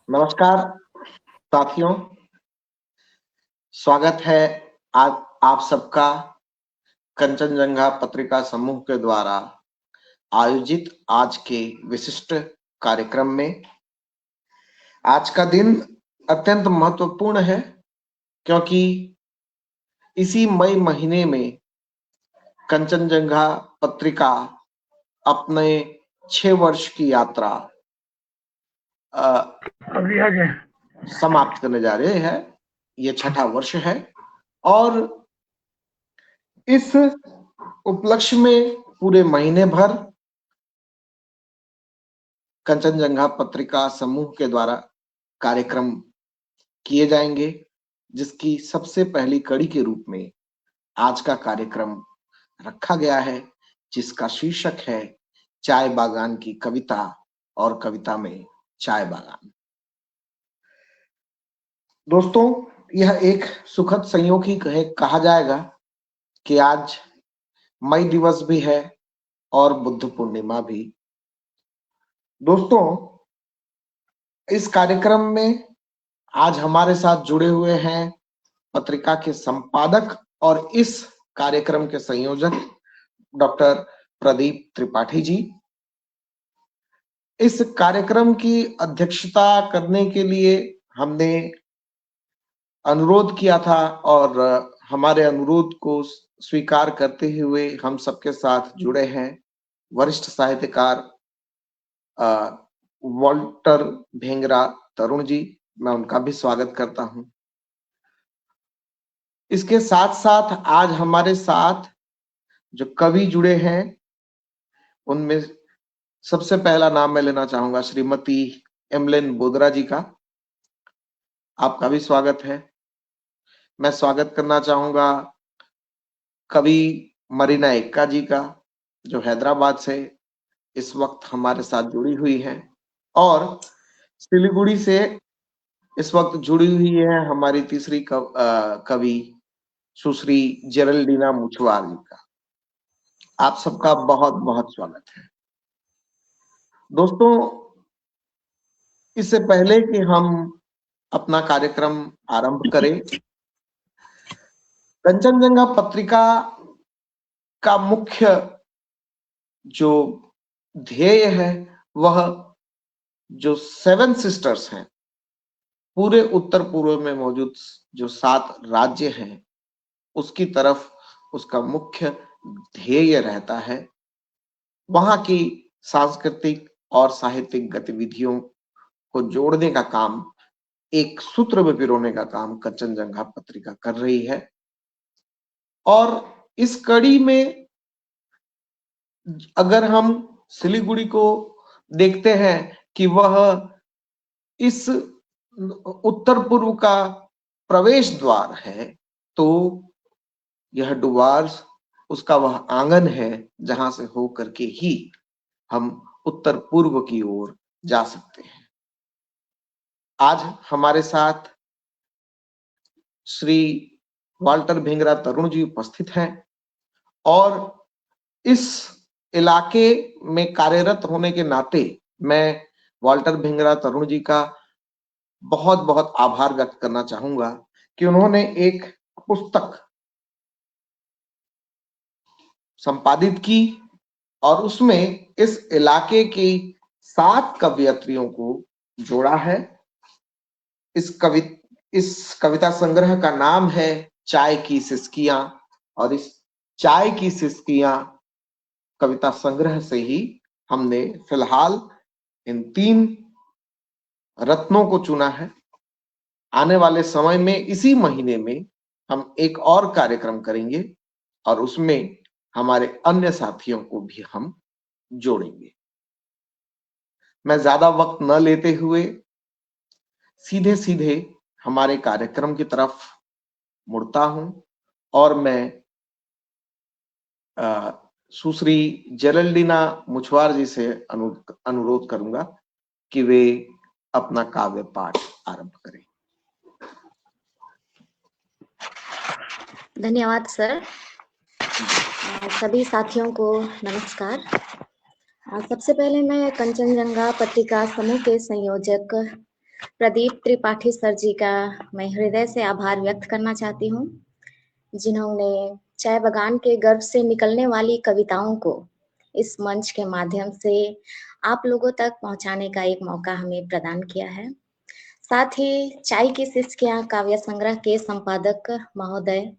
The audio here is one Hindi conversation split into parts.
नमस्कार साथियों, स्वागत है आप सबका कंचनजंगा पत्रिका समूह के द्वारा आयोजित आज के विशिष्ट कार्यक्रम में। आज का दिन अत्यंत महत्वपूर्ण है क्योंकि इसी मई महीने में कंचनजंगा पत्रिका अपने 6 वर्ष की यात्रा समाप्त करने जा रहे हैं। ये 6ठा वर्ष है और इस उपलक्ष्य में पूरे महीने भर कंचनजंगा पत्रिका समूह के द्वारा कार्यक्रम किए जाएंगे, जिसकी सबसे पहली कड़ी के रूप में आज का कार्यक्रम रखा गया है, जिसका शीर्षक है चाय बागान की कविता और कविता में चाय बागान। दोस्तों, यह एक सुखद संयोग ही कहा जाएगा कि आज मई दिवस भी है और बुद्ध पूर्णिमा भी। दोस्तों, इस कार्यक्रम में आज हमारे साथ जुड़े हुए हैं पत्रिका के संपादक और इस कार्यक्रम के संयोजक डॉक्टर प्रदीप त्रिपाठी जी। इस कार्यक्रम की अध्यक्षता करने के लिए हमने अनुरोध किया था और हमारे अनुरोध को स्वीकार करते हुए हम सबके साथ जुड़े हैं वरिष्ठ साहित्यकार वाल्टर भेंगरा तरुण जी। मैं उनका भी स्वागत करता हूं। इसके साथ साथ आज हमारे साथ जो कवि जुड़े हैं उनमें सबसे पहला नाम मैं लेना चाहूंगा श्रीमती एमलेन बोदरा जी का। आपका भी स्वागत है। मैं स्वागत करना चाहूंगा कवि मरीना एक्का जी का, जो हैदराबाद से इस वक्त हमारे साथ जुड़ी हुई है, और सिलीगुड़ी से इस वक्त जुड़ी हुई है हमारी तीसरी कवि सुश्री जेरल्डीना मुछवार जी का। आप सबका बहुत बहुत स्वागत है। दोस्तों, इससे पहले कि हम अपना कार्यक्रम आरंभ करें, कंचनजंगा पत्रिका का मुख्य जो ध्येय है वह जो 7 सिस्टर्स हैं, पूरे उत्तर पूर्व में मौजूद जो 7 राज्य हैं, उसकी तरफ उसका मुख्य ध्येय रहता है। वहां की सांस्कृतिक और साहित्यिक गतिविधियों को जोड़ने का काम, एक सूत्र में पिरोने का काम कंचनजंगा पत्रिका कर रही है। और इस कड़ी में अगर हम सिलीगुड़ी को देखते हैं कि वह इस उत्तर पूर्व का प्रवेश द्वार है, तो यह डुवार्स उसका वह आंगन है जहां से होकर के ही हम उत्तर पूर्व की ओर जा सकते हैं। आज हमारे साथ श्री वाल्टर भेंगरा तरुण जी उपस्थित हैं और इस इलाके में कार्यरत होने के नाते मैं वाल्टर भेंगरा तरुण जी का बहुत बहुत आभार व्यक्त करना चाहूंगा कि उन्होंने एक पुस्तक संपादित की और उसमें इस इलाके की 7 कवयित्रियों को जोड़ा है। इस कविता संग्रह का नाम है चाय की सिसकियां, और इस चाय की सिसकियां कविता संग्रह से ही हमने फिलहाल इन 3 रत्नों को चुना है। आने वाले समय में इसी महीने में हम एक और कार्यक्रम करेंगे और उसमें हमारे अन्य साथियों को भी हम जोड़ेंगे। मैं ज्यादा वक्त न लेते हुए सीधे सीधे हमारे कार्यक्रम की तरफ मुड़ता हूं और मैं सुश्री जेरल्डीना मुछवार जी से अनुरोध करूंगा कि वे अपना काव्य पाठ आरंभ करें। धन्यवाद सर। सभी साथियों को नमस्कार। सबसे पहले मैं कंचनजंगा पत्रिका समूह के संयोजक प्रदीप त्रिपाठी सर जी का मैं हृदय से आभार व्यक्त करना चाहती हूँ, जिन्होंने चाय बगान के गर्भ से निकलने वाली कविताओं को इस मंच के माध्यम से आप लोगों तक पहुंचाने का एक मौका हमें प्रदान किया है। साथ ही चाय की सिसकियां काव्य संग्रह के संपादक महोदय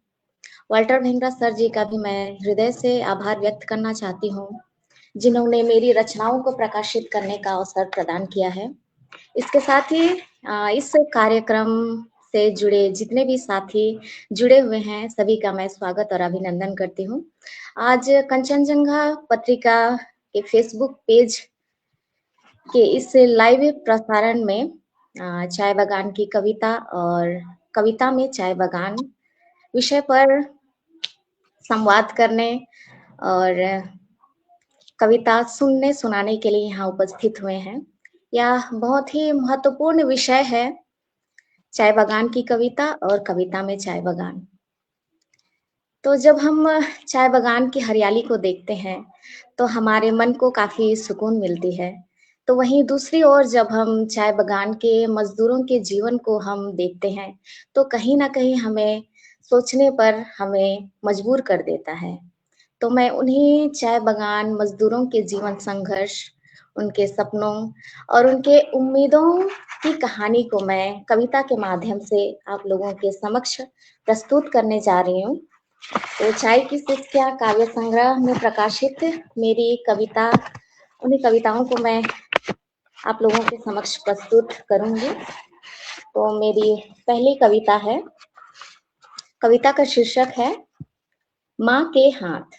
वाल्टर भेंगरा सर जी का भी मैं हृदय से आभार व्यक्त करना चाहती हूँ, जिन्होंने मेरी रचनाओं को प्रकाशित करने का अवसर प्रदान किया है। इसके साथ ही इस कार्यक्रम से जुड़े जितने भी साथी जुड़े हुए हैं, सभी का मैं स्वागत और अभिनंदन करती हूँ। आज कंचनजंगा पत्रिका के फेसबुक पेज के इस लाइव प्रसारण में चाय बगान की कविता और कविता में चाय बगान विषय पर संवाद करने और कविता सुनने सुनाने के लिए यहाँ उपस्थित हुए हैं। यह बहुत ही महत्वपूर्ण विषय है, चाय बगान की कविता और कविता में चाय बगान। तो जब हम चाय बगान की हरियाली को देखते हैं तो हमारे मन को काफी सुकून मिलती है। तो वहीं दूसरी ओर जब हम चाय बगान के मजदूरों के जीवन को हम देखते हैं तो कहीं ना कहीं हमें सोचने पर हमें मजबूर कर देता है। तो मैं उन्हीं चाय बगान मजदूरों के जीवन संघर्ष, उनके सपनों और उनके उम्मीदों की कहानी को मैं कविता के माध्यम से आप लोगों के समक्ष प्रस्तुत करने जा रही हूँ। तो चाय की सिसकियां काव्य संग्रह में प्रकाशित मेरी कविता, उन्हीं कविताओं को मैं आप लोगों के समक्ष प्रस्तुत करूंगी। तो मेरी पहली कविता है, कविता का शीर्षक है माँ के हाथ।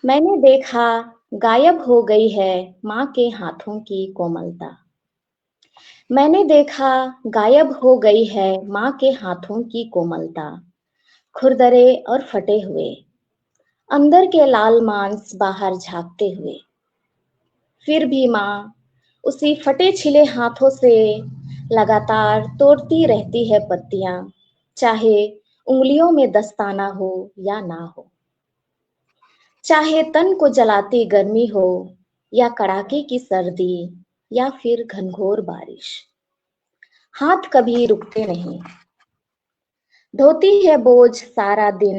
मैंने देखा गायब हो गई है माँ के हाथों की कोमलता। मैंने देखा गायब हो गई है माँ के हाथों की कोमलता, खुरदरे और फटे हुए, अंदर के लाल मांस बाहर झांकते हुए। फिर भी माँ उसी फटे छिले हाथों से लगातार तोड़ती रहती है पत्तियां, चाहे उंगलियों में दस्ताना हो या ना हो, चाहे तन को जलाती गर्मी हो या कड़ाके की सर्दी या फिर घनघोर बारिश। हाथ कभी रुकते नहीं। ढोती है बोझ सारा दिन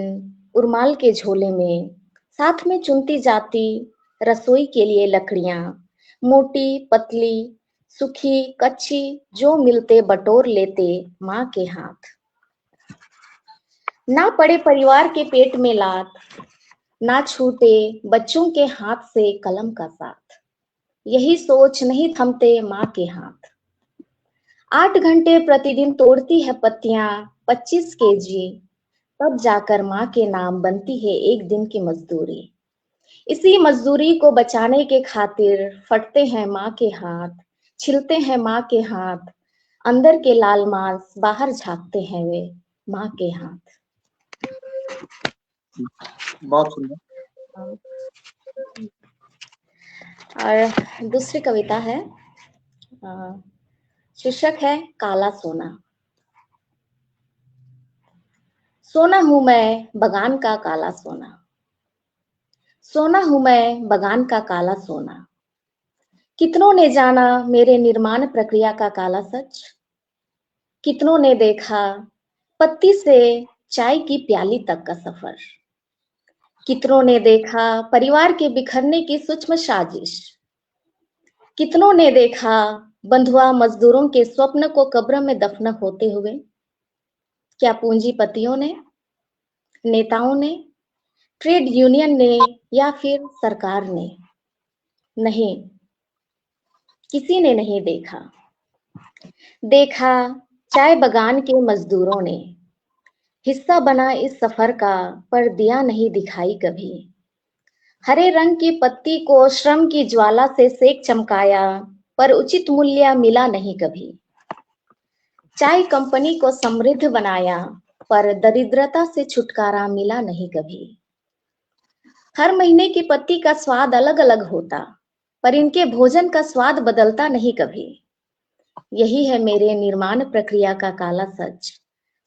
उर्माल के झोले में, साथ में चुनती जाती रसोई के लिए लकड़ियां, मोटी पतली सूखी कच्ची जो मिलते बटोर लेते माँ के हाथ। ना पड़े परिवार के पेट में लात, ना छूटे बच्चों के हाथ से कलम का साथ, यही सोच नहीं थमते माँ के हाथ। 8 घंटे प्रतिदिन तोड़ती है पत्तियां 25 केजी, तब जाकर माँ के नाम बनती है एक दिन की मजदूरी। इसी मजदूरी को बचाने के खातिर फटते हैं माँ के हाथ, छिलते हैं माँ के हाथ, अंदर के लाल मांस बाहर झांकते हैं वे माँ के हाथ। बहुत सुंदर। और दूसरी कविता है, शीर्षक है काला सोना। सोना हूं मैं बगान का काला सोना, सोना हूं मैं बगान का काला सोना। कितनों ने जाना मेरे निर्माण प्रक्रिया का काला सच, कितनों ने देखा पत्ती से चाय की प्याली तक का सफर, कितनों ने देखा परिवार के बिखरने की सूक्ष्म साजिश, कितनों ने देखा बंधुआ मजदूरों के स्वप्न को कब्र में दफन होते हुए। क्या पूंजीपतियों ने, नेताओं ने, ट्रेड यूनियन ने या फिर सरकार ने? नहीं, किसी ने नहीं देखा। देखा चाय बगान के मजदूरों ने, हिस्सा बना इस सफर का पर दिया नहीं दिखाई कभी। हरे रंग की पत्ती को श्रम की ज्वाला से सेक चमकाया, पर उचित मूल्य मिला नहीं कभी। चाय कंपनी को समृद्ध बनाया, पर दरिद्रता से छुटकारा मिला नहीं कभी। हर महीने की पत्ती का स्वाद अलग अलग होता, पर इनके भोजन का स्वाद बदलता नहीं कभी। यही है मेरे निर्माण प्रक्रिया का काला सच।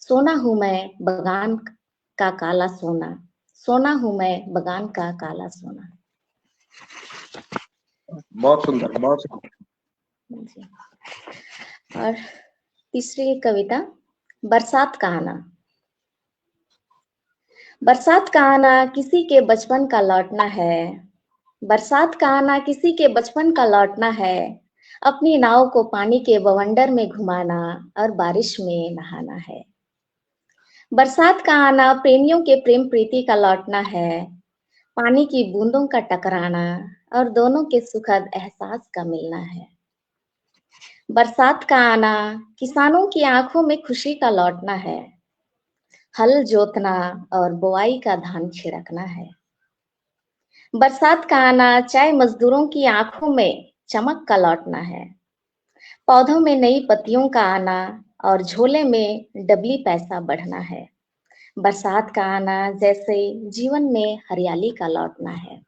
सोना हूं मैं बगान का काला सोना, सोना हूं मैं बगान का काला सोना। बहुत सुंदर, बहुत सुंदर। और तीसरी कविता, बरसात का आना। बरसात का आना किसी के बचपन का लौटना है, बरसात का आना किसी के बचपन का लौटना है, अपनी नाव को पानी के बवंडर में घुमाना और बारिश में नहाना है। बरसात का आना प्रेमियों के प्रेम प्रीति का लौटना है, पानी की बूंदों का टकराना और दोनों के सुखद एहसास का मिलना है। बरसात का आना किसानों की आंखों में खुशी का लौटना है, हल जोतना और बुआई का धान छिड़कना है। बरसात का आना चाय मजदूरों की आंखों में चमक का लौटना है, पौधों में नई पत्तियों का आना और झोले में डबली पैसा बढ़ना है। बरसात का आना जैसे जीवन में हरियाली का लौटना है।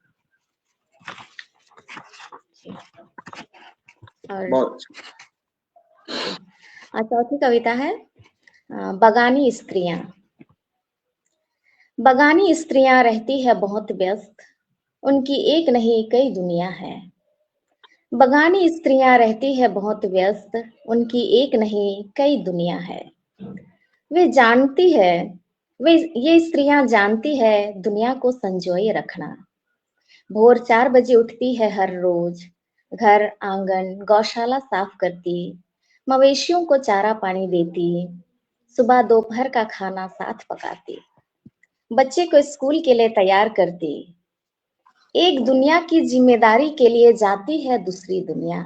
और बहुत चौथी कविता है, बगानी स्त्रियां। बगानी स्त्रियां रहती है बहुत व्यस्त, उनकी एक नहीं कई दुनिया है। बगानी स्त्रियां रहती है बहुत व्यस्त, उनकी एक नहीं कई दुनिया है। वे जानती है, वे ये स्त्रियां जानती है दुनिया को संजोए रखना। भोर 4 बजे उठती है हर रोज, घर आंगन गौशाला साफ करती, मवेशियों को चारा पानी देती, सुबह दोपहर का खाना साथ पकाती, बच्चे को स्कूल के लिए तैयार करती। एक दुनिया की जिम्मेदारी के लिए जाती है दूसरी दुनिया,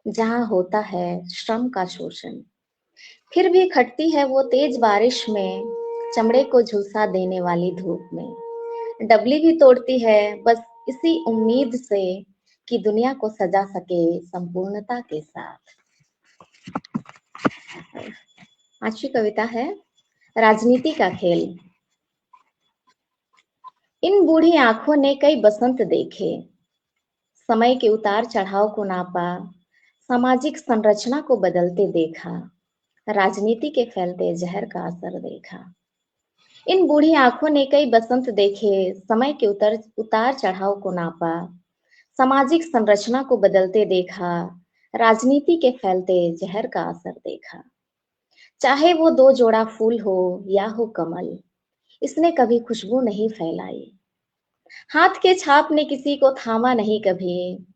जहां होता है श्रम का शोषण। फिर भी खटती है वो तेज बारिश में, चमड़े को झुलसा देने वाली धूप में। डबली भी तोड़ती है बस इसी उम्मीद से कि दुनिया को सजा सके संपूर्णता के साथ। पांचवी कविता है, राजनीति का खेल। इन बूढ़ी आंखों ने कई बसंत देखे, समय के उतार चढ़ाव को नापा, सामाजिक संरचना को बदलते देखा, राजनीति के फैलते जहर का असर देखा। इन बूढ़ी आंखों ने कई बसंत देखे, समय के उतार चढ़ाव को नापा, सामाजिक संरचना को बदलते देखा, राजनीति के फैलते जहर का असर देखा। चाहे वो 2 जोड़ा फूल हो या हो कमल, इसने कभी खुशबू नहीं फैलाई। हाथ के छाप ने किसी को थामा नहीं कभी,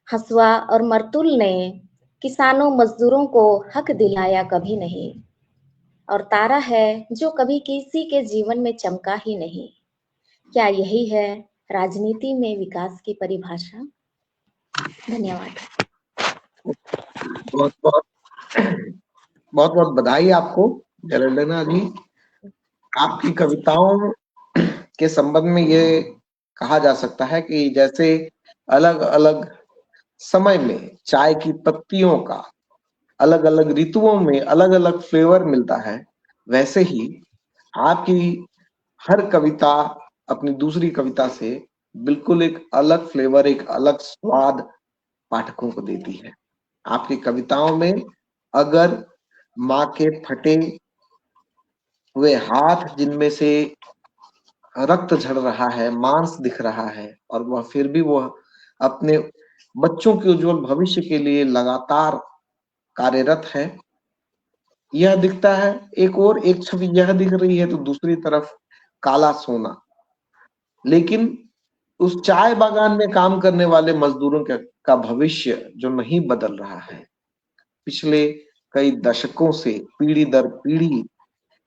हसुआ और मरतुल ने किसानों मजदूरों को हक दिलाया कभी नहीं। और तारा है जो कभी किसी के जीवन में चमका ही नहीं। क्या यही है राजनीति में विकास की परिभाषा? धन्यवाद। बहुत बहुत बहुत बहुत बधाई आपको जयललिता जी। आपकी कविताओं के संबंध में ये कहा जा सकता है कि जैसे अलग अलग समय में चाय की पत्तियों का अलग अलग ऋतुओं में अलग अलग फ्लेवर मिलता है, वैसे ही आपकी हर कविता अपनी दूसरी कविता से बिल्कुल एक अलग फ्लेवर, एक अलग स्वाद पाठकों को देती है। आपकी कविताओं में अगर माँ के फटे हुए हाथ जिनमें से रक्त झड़ रहा है, मांस दिख रहा है, और वह फिर भी वह अपने बच्चों के उज्जवल भविष्य के लिए लगातार कार्यरत है, यह दिखता है। एक छवि यह दिख रही है तो दूसरी तरफ काला सोना। लेकिन उस चाय बागान में काम करने वाले मजदूरों का भविष्य जो नहीं बदल रहा है, पिछले कई दशकों से पीढ़ी दर पीढ़ी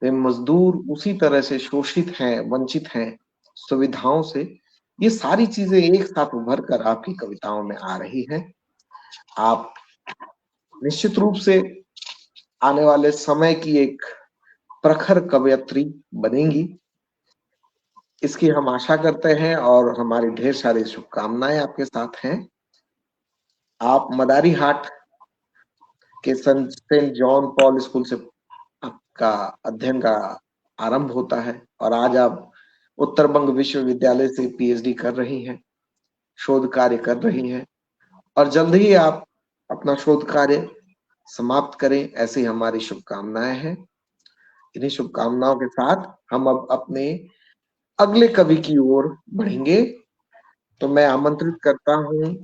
वे मजदूर उसी तरह से शोषित हैं, वंचित हैं सुविधाओं से। ये सारी चीजें एक साथ उभर कर आपकी कविताओं में आ रही हैं। आप निश्चित रूप से आने वाले समय की एक प्रखर कवयित्री बनेंगी, इसकी हम आशा करते हैं और हमारी ढेर सारी शुभकामनाएं आपके साथ हैं। आप मदारी हाट के सेंट जॉन पॉल स्कूल से आपका अध्ययन का आरंभ होता है और आज आप उत्तर बंग विश्वविद्यालय से पीएचडी कर रही हैं, शोध कार्य कर रही हैं और जल्द ही आप अपना शोध कार्य समाप्त करें, ऐसी हमारी शुभकामनाएं हैं। इन्हीं शुभकामनाओं के साथ हम अब अपने अगले कवि की ओर बढ़ेंगे। तो मैं आमंत्रित करता हूं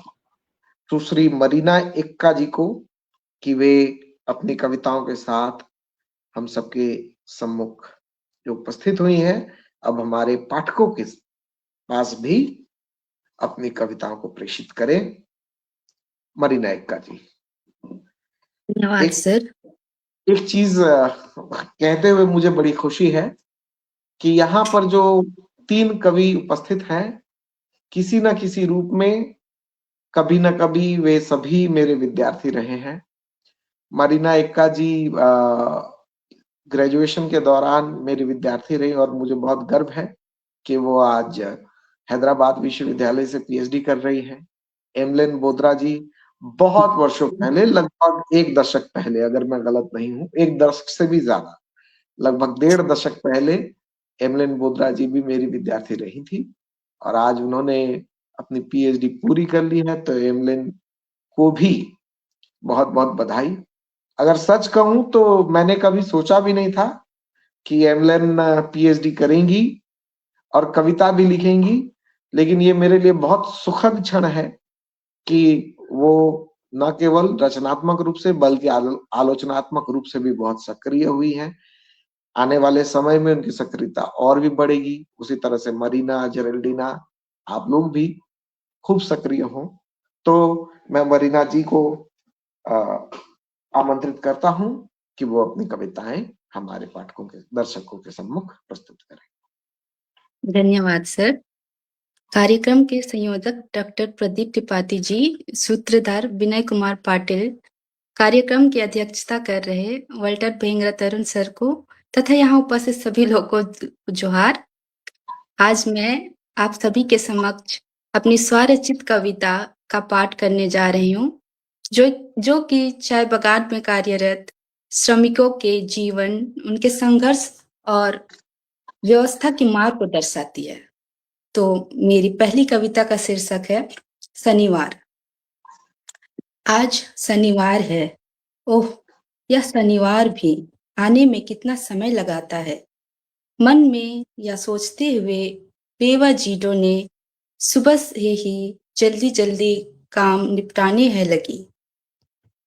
सुश्री मरीना एक्का जी को कि वे अपनी कविताओं के साथ हम सबके सम्मुख जो उपस्थित हुई हैं, अब हमारे पाठकों के पास भी अपनी कविताओं को प्रेषित करें। मरीना एक्का जी। धन्यवाद सर। एक चीज कहते हुए मुझे बड़ी खुशी है कि यहाँ पर जो 3 कवि उपस्थित हैं, किसी न किसी रूप में कभी न कभी वे सभी मेरे विद्यार्थी रहे हैं। मरीना एक्का जी ग्रेजुएशन के दौरान मेरी विद्यार्थी रही और मुझे बहुत गर्व है कि वो आज हैदराबाद विश्वविद्यालय से पीएचडी कर रही है। एमलेन बोद्रा जी बहुत वर्षों पहले, लगभग 1 दशक पहले, अगर मैं गलत नहीं हूं, 1 दशक से भी ज्यादा, लगभग 1.5 दशक पहले एमलेन बोद्रा जी भी मेरी विद्यार्थी रही थी और आज उन्होंने अपनी पीएचडी पूरी कर ली है। तो एमलेन को भी बहुत बहुत बधाई। अगर सच कहूं तो मैंने कभी सोचा भी नहीं था कि एमलेन पीएचडी करेंगी और कविता भी लिखेंगी, लेकिन ये मेरे लिए बहुत सुखद क्षण है कि वो न केवल रचनात्मक रूप से बल्कि आलोचनात्मक रूप से भी बहुत सक्रिय हुई हैं। आने वाले समय में उनकी सक्रियता और भी बढ़ेगी। उसी तरह से मरीना, जेरेल्डिना, आप लोग भी खूब सक्रिय हो। तो मैं मरीना जी को आमंत्रित करता हूं कि वो अपनी कविताएं हमारे पाठकों के, दर्शकों के सम्मुख प्रस्तुत करें। धन्यवाद सर। कार्यक्रम के संयोजक डॉक्टर प्रदीप त्रिपाठी जी, सूत्रधार विनय कुमार पाटिल, कार्यक्रम की अध्यक्षता कर रहे वल्टर भेंगरा तरुण सर को तथा यहाँ उपस्थित सभी लोगों को जोहार। आज मैं आप सभी के समक्ष अपनी स्वरचित कविता का पाठ करने जा रही हूँ, जो कि चाय बागान में कार्यरत श्रमिकों के जीवन, उनके संघर्ष और व्यवस्था की मार्ग को दर्शाती है। तो मेरी पहली कविता का शीर्षक है शनिवार। आज शनिवार है, ओह यह शनिवार भी आने में कितना समय लगाता है। मन में यह सोचते हुए बेवा जीडो ने सुबह से ही जल्दी जल्दी काम निपटाने है लगी।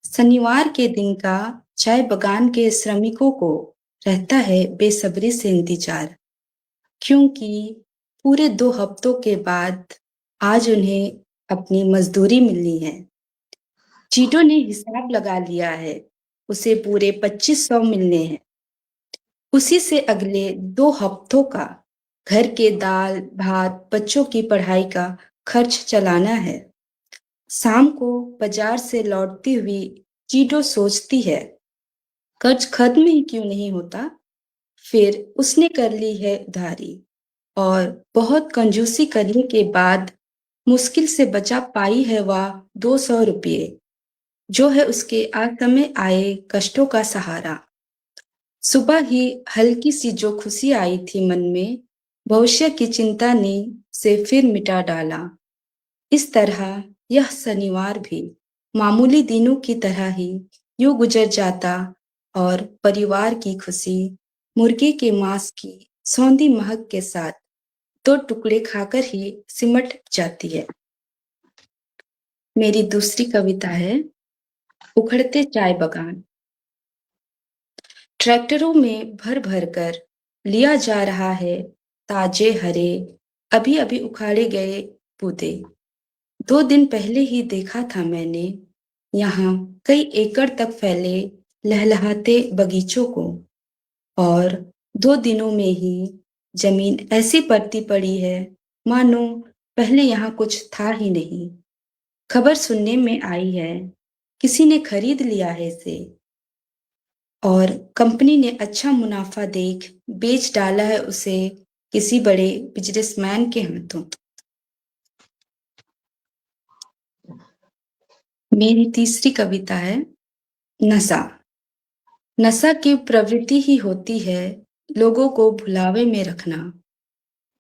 शनिवार के दिन का चाय बागान के श्रमिकों को रहता है बेसब्री से इंतजार, क्योंकि पूरे 2 हफ्तों के बाद आज उन्हें अपनी मजदूरी मिलनी है। जीडो ने हिसाब लगा लिया है, उसे पूरे 2500 मिलने हैं। उसी से अगले 2 हफ्तों का घर के दाल भात, बच्चों की पढ़ाई का खर्च चलाना है। शाम को बाजार से लौटती हुई जीडो सोचती है, कर्ज खत्म ही क्यों नहीं होता। फिर उसने कर ली है उधारी और बहुत कंजूसी करने के बाद मुश्किल से बचा पाई है वह 200 रुपये, जो है उसके असमय आए कष्टों का सहारा। सुबह ही हल्की सी जो खुशी आई थी मन में, भविष्य की चिंता ने से फिर मिटा डाला। इस तरह यह शनिवार भी मामूली दिनों की तरह ही यूं गुजर जाता और परिवार की खुशी मुर्गे के मांस की सौंधी महक के साथ 2 टुकड़े खाकर ही सिमट जाती है। मेरी दूसरी कविता है उखड़ते चाय बागान। ट्रैक्टरों में भर भर कर लिया जा रहा है ताजे हरे अभी अभी उखाड़े गए पौधे। 2 दिन पहले ही देखा था मैंने यहाँ कई एकड़ तक फैले लहलहाते बगीचों को, और 2 दिनों में ही जमीन ऐसी पड़ती पड़ी है मानो पहले यहाँ कुछ था ही नहीं। खबर सुनने में आई है किसी ने खरीद लिया है इसे और कंपनी ने अच्छा मुनाफा देख बेच डाला है उसे किसी बड़े बिजनेसमैन के हाथों। मेरी तीसरी कविता है नशा। नशा की प्रवृत्ति ही होती है लोगों को भुलावे में रखना।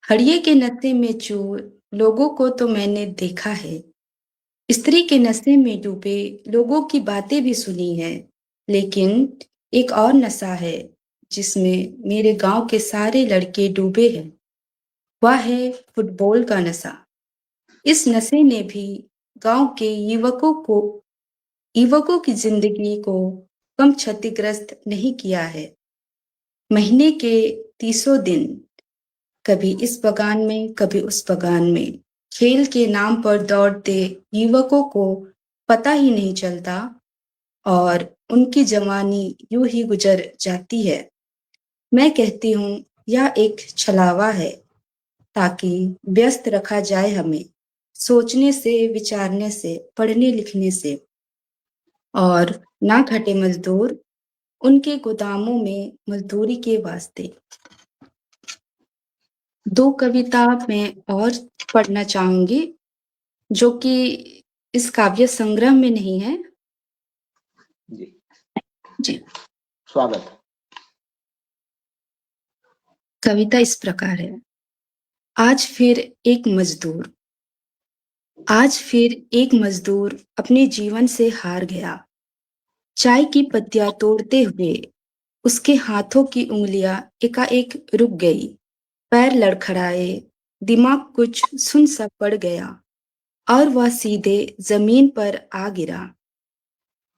हड़िये के नशे में चूर लोगों को तो मैंने देखा है, स्त्री के नशे में डूबे लोगों की बातें भी सुनी है, लेकिन एक और नशा है जिसमें मेरे गांव के सारे लड़के डूबे हैं, वह है फुटबॉल का नशा। इस नशे ने भी गांव के युवकों की जिंदगी को कम क्षतिग्रस्त नहीं किया है। महीने के 30 दिन कभी इस बगान में कभी उस बगान में खेल के नाम पर दौड़ते युवकों को पता ही नहीं चलता और उनकी जवानी यूं ही गुजर जाती है। मैं कहती हूँ यह एक छलावा है ताकि व्यस्त रखा जाए हमें सोचने से, विचारने से, पढ़ने लिखने से, और ना घटे मजदूर उनके गोदामों में मजदूरी के वास्ते। 2 कविता मैं और पढ़ना चाहूंगी जो कि इस काव्य संग्रह में नहीं है। जी जी, स्वागत है। कविता इस प्रकार है। आज फिर एक मजदूर अपने जीवन से हार गया। चाय की पत्तियां तोड़ते हुए उसके हाथों की उंगलियां एकाएक रुक गई, पैर लड़खड़ाए, दिमाग कुछ सुन सा पड़ गया और वह सीधे जमीन पर आ गिरा।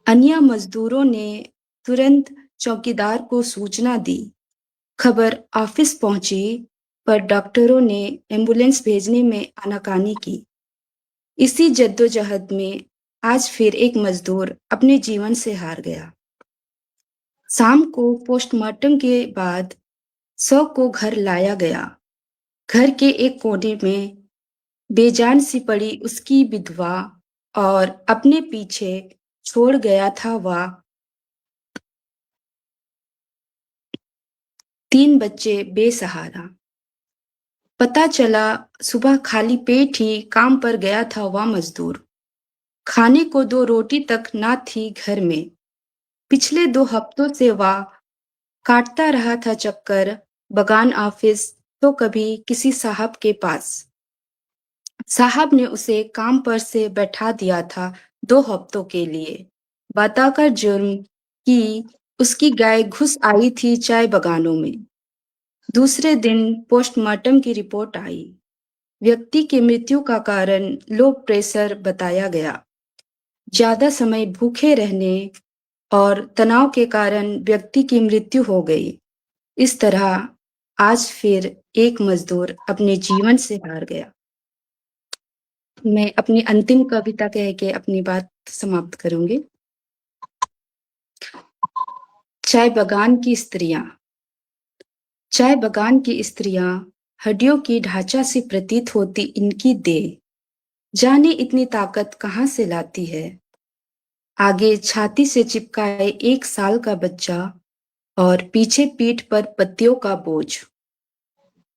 अन्य मजदूरों ने तुरंत चौकीदार को सूचना दी। खबर ऑफिस पहुंची पर डॉक्टरों ने एम्बुलेंस भेजने में आनाकानी की। इसी जद्दोजहद में आज फिर एक मजदूर अपने जीवन से हार गया। शाम को पोस्टमार्टम के बाद शव को घर लाया गया। घर के एक कोने में बेजान सी पड़ी उसकी विधवा और अपने पीछे छोड़ गया था वह 3 बच्चे बेसहारा। पता चला सुबह खाली पेट ही काम पर गया था वह मजदूर। खाने को 2 रोटी तक ना थी घर में। पिछले 2 हफ्तों से वह काटता रहा था चक्कर, बगान ऑफिस तो कभी किसी साहब के पास। साहब ने उसे काम पर से बैठा दिया था 2 हफ्तों के लिए, बताकर जुर्म कि उसकी गाय घुस आई थी चाय बगानों में। दूसरे दिन पोस्टमार्टम की रिपोर्ट आई। व्यक्ति की मृत्यु का कारण लो प्रेशर बताया गया। ज्यादा समय भूखे रहने और तनाव के कारण व्यक्ति की मृत्यु हो गई। इस तरह आज फिर एक मजदूर अपने जीवन से हार गया। मैं अपनी अंतिम कविता कह के अपनी बात समाप्त करूंगी। चाय बगान की स्त्रियां हड्डियों की ढांचा से प्रतीत होती इनकी देह, जाने इतनी ताकत कहाँ से लाती है। आगे छाती से चिपकाए 1 साल का बच्चा और पीछे पीठ पर पत्तियों का बोझ।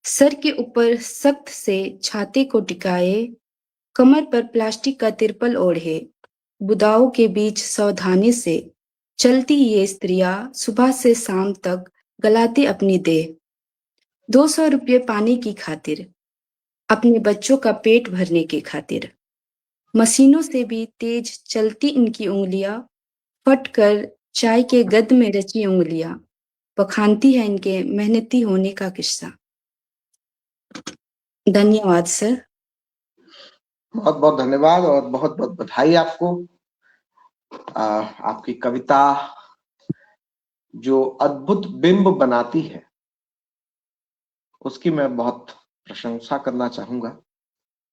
सर के ऊपर सख्त से छाते को टिकाए, कमर पर प्लास्टिक का तिरपल ओढ़े, बुदाओं के बीच सावधानी से चलती ये स्त्रियां सुबह से शाम तक गलाती अपनी देह। 200 रुपये पाने की खातिर, अपने बच्चों का पेट भरने की खातिर। मशीनों से भी तेज चलती इनकी उंगलियां, फट कर चाय के गद में रची उंगलियां बखानती है इनके मेहनती होने का किस्सा। धन्यवाद सर। बहुत बहुत धन्यवाद और बहुत बहुत बधाई आपको। आपकी कविता जो अद्भुत बिंब बनाती है उसकी मैं बहुत प्रशंसा करना चाहूंगा।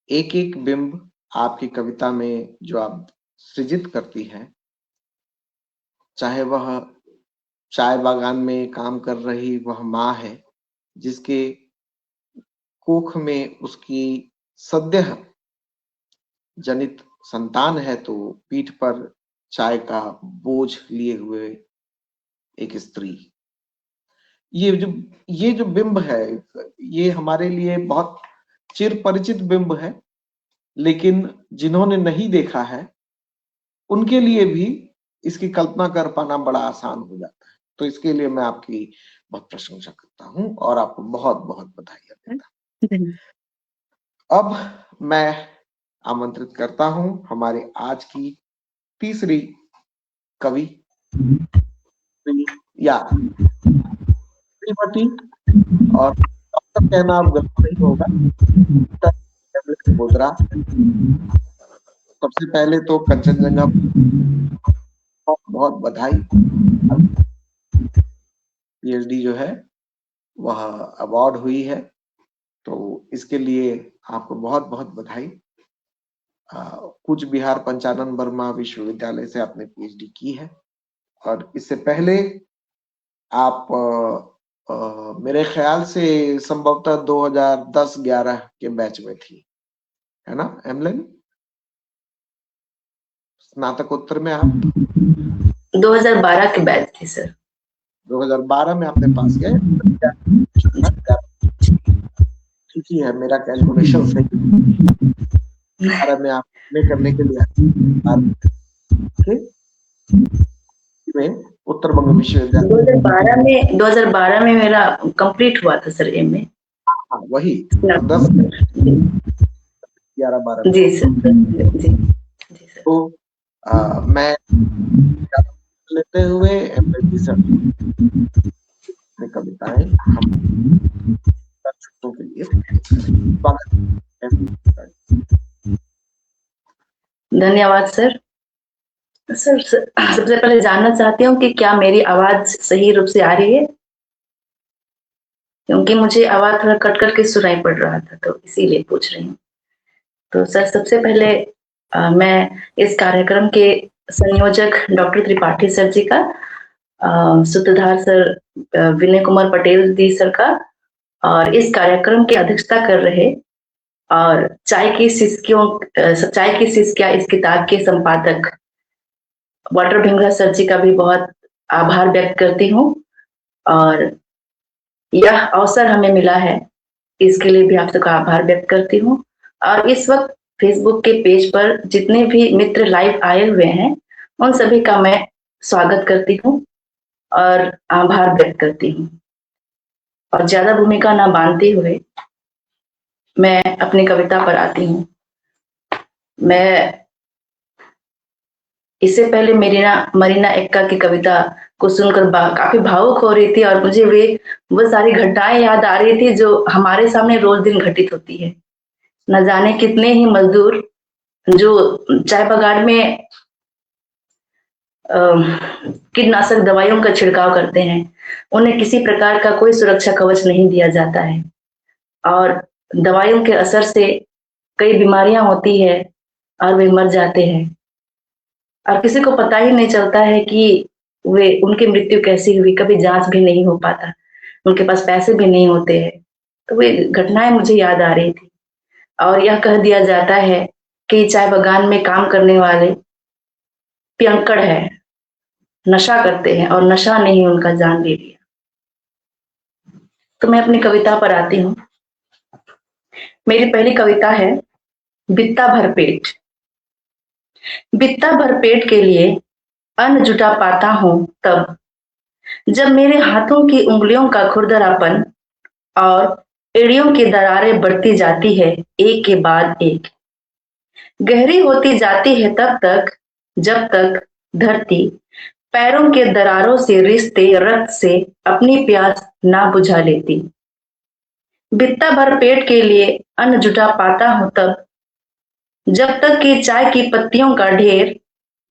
एक एक बिंब आपकी कविता में जो आप सृजित करती हैं, चाहे वह चाय बागान में काम कर रही वह माँ है जिसके कोख में उसकी सद्य जनित संतान है, तो पीठ पर चाय का बोझ लिए हुए एक स्त्री। ये जो बिंब है ये हमारे लिए बहुत चिर परिचित बिंब है, लेकिन जिन्होंने नहीं देखा है उनके लिए भी इसकी कल्पना कर पाना बड़ा आसान हो जाता है। तो इसके लिए मैं आपकी बहुत प्रशंसा करता हूं और आपको बहुत बहुत बधाई देता हूं। अब मैं आमंत्रित करता हूं हमारे आज की तीसरी कवि या श्रीमती, और डॉक्टर कहना अब गलत नहीं होगा, बोधरा। सबसे पहले तो कंचनजंगा बहुत बहुत बधाई। पीएचडी जो है वह अवार्ड हुई है, तो इसके लिए आपको बहुत बहुत बधाई। कूच बिहार पंचानन वर्मा विश्वविद्यालय से आपने पीएचडी की है, और इससे पहले आप मेरे ख्याल से संभवतः 2010-11 के बैच में थी, है ना एमलिन? स्नातकोत्तर में आप 2012 के बैच थी सर। 2012 में आपने पास किया, ठीक ही है, मेरा कैलकुलेशन सही। 12 में आप करने के लिए में उत्तर बंग विश्वविद्यालय 2012 में मेरा कंप्लीट हुआ था सर एमए। हाँ वही 10-11-12 जी सर। जी सर। तो मैं लेते हुए एमएलटी सर में कविताएं हम दर्शकों के लिए धन्यवाद सर। सर सबसे पहले जानना चाहती हूँ कि क्या मेरी आवाज सही रूप से आ रही है, क्योंकि मुझे आवाज थोड़ा कट कर के सुनाई पड़ रहा था, तो इसीलिए पूछ रही हूँ। तो सर सबसे पहले मैं इस कार्यक्रम के संयोजक डॉक्टर त्रिपाठी सर जी का, सूत्रधार सर विनय कुमार पटेल जी सर का, और इस कार्यक्रम की अध्यक्षता कर रहे और चाय की सिसकियां इस किताब के संपादक वाटर भिंगरा सर जी का भी बहुत आभार व्यक्त करती हूँ। और यह अवसर हमें मिला है, इसके लिए भी आप सबका आभार व्यक्त करती हूँ। और इस वक्त फेसबुक के पेज पर जितने भी मित्र लाइव आए हुए हैं, उन सभी का मैं स्वागत करती हूँ और आभार व्यक्त करती हूँ। और ज्यादा भूमिका ना बांधते हुए मैं अपनी कविता पर आती हूँ। मैं इससे पहले मरीना एक्का की कविता को सुनकर काफी भावुक हो रही थी, और मुझे वो सारी घटनाएं याद आ रही थी जो हमारे सामने रोज दिन घटित होती है। न जाने कितने ही मजदूर जो चाय बागान में कीटनाशक दवाइयों का छिड़काव करते हैं, उन्हें किसी प्रकार का कोई सुरक्षा कवच नहीं दिया जाता है, और दवाइयों के असर से कई बीमारियां होती है और वे मर जाते हैं, और किसी को पता ही नहीं चलता है कि उनकी मृत्यु कैसी हुई। कभी जांच भी नहीं हो पाता, उनके पास पैसे भी नहीं होते हैं। तो वे घटनाएं मुझे याद आ रही थी, और यह कह दिया जाता है कि चाय बागान में काम करने वाले पियंकड़ है, नशा करते हैं, और नशा ने ही उनका जान ले लिया। तो मैं अपनी कविता पर आती हूँ। मेरी पहली कविता है बित्ता भर पेट। बित्ता भर पेट के लिए अन्न जुटा पाता हूं तब, जब मेरे हाथों की उंगलियों का खुरदरापन और एड़ियों की दरारें बढ़ती जाती है एक के बाद एक, गहरी होती जाती है तब तक जब तक धरती पैरों के दरारों से रिश्ते रक्त से अपनी प्यास ना बुझा लेती। बित्ता भर पेट के लिए अन्न जुटा पाता हूं तब, जब तक कि चाय की पत्तियों का ढेर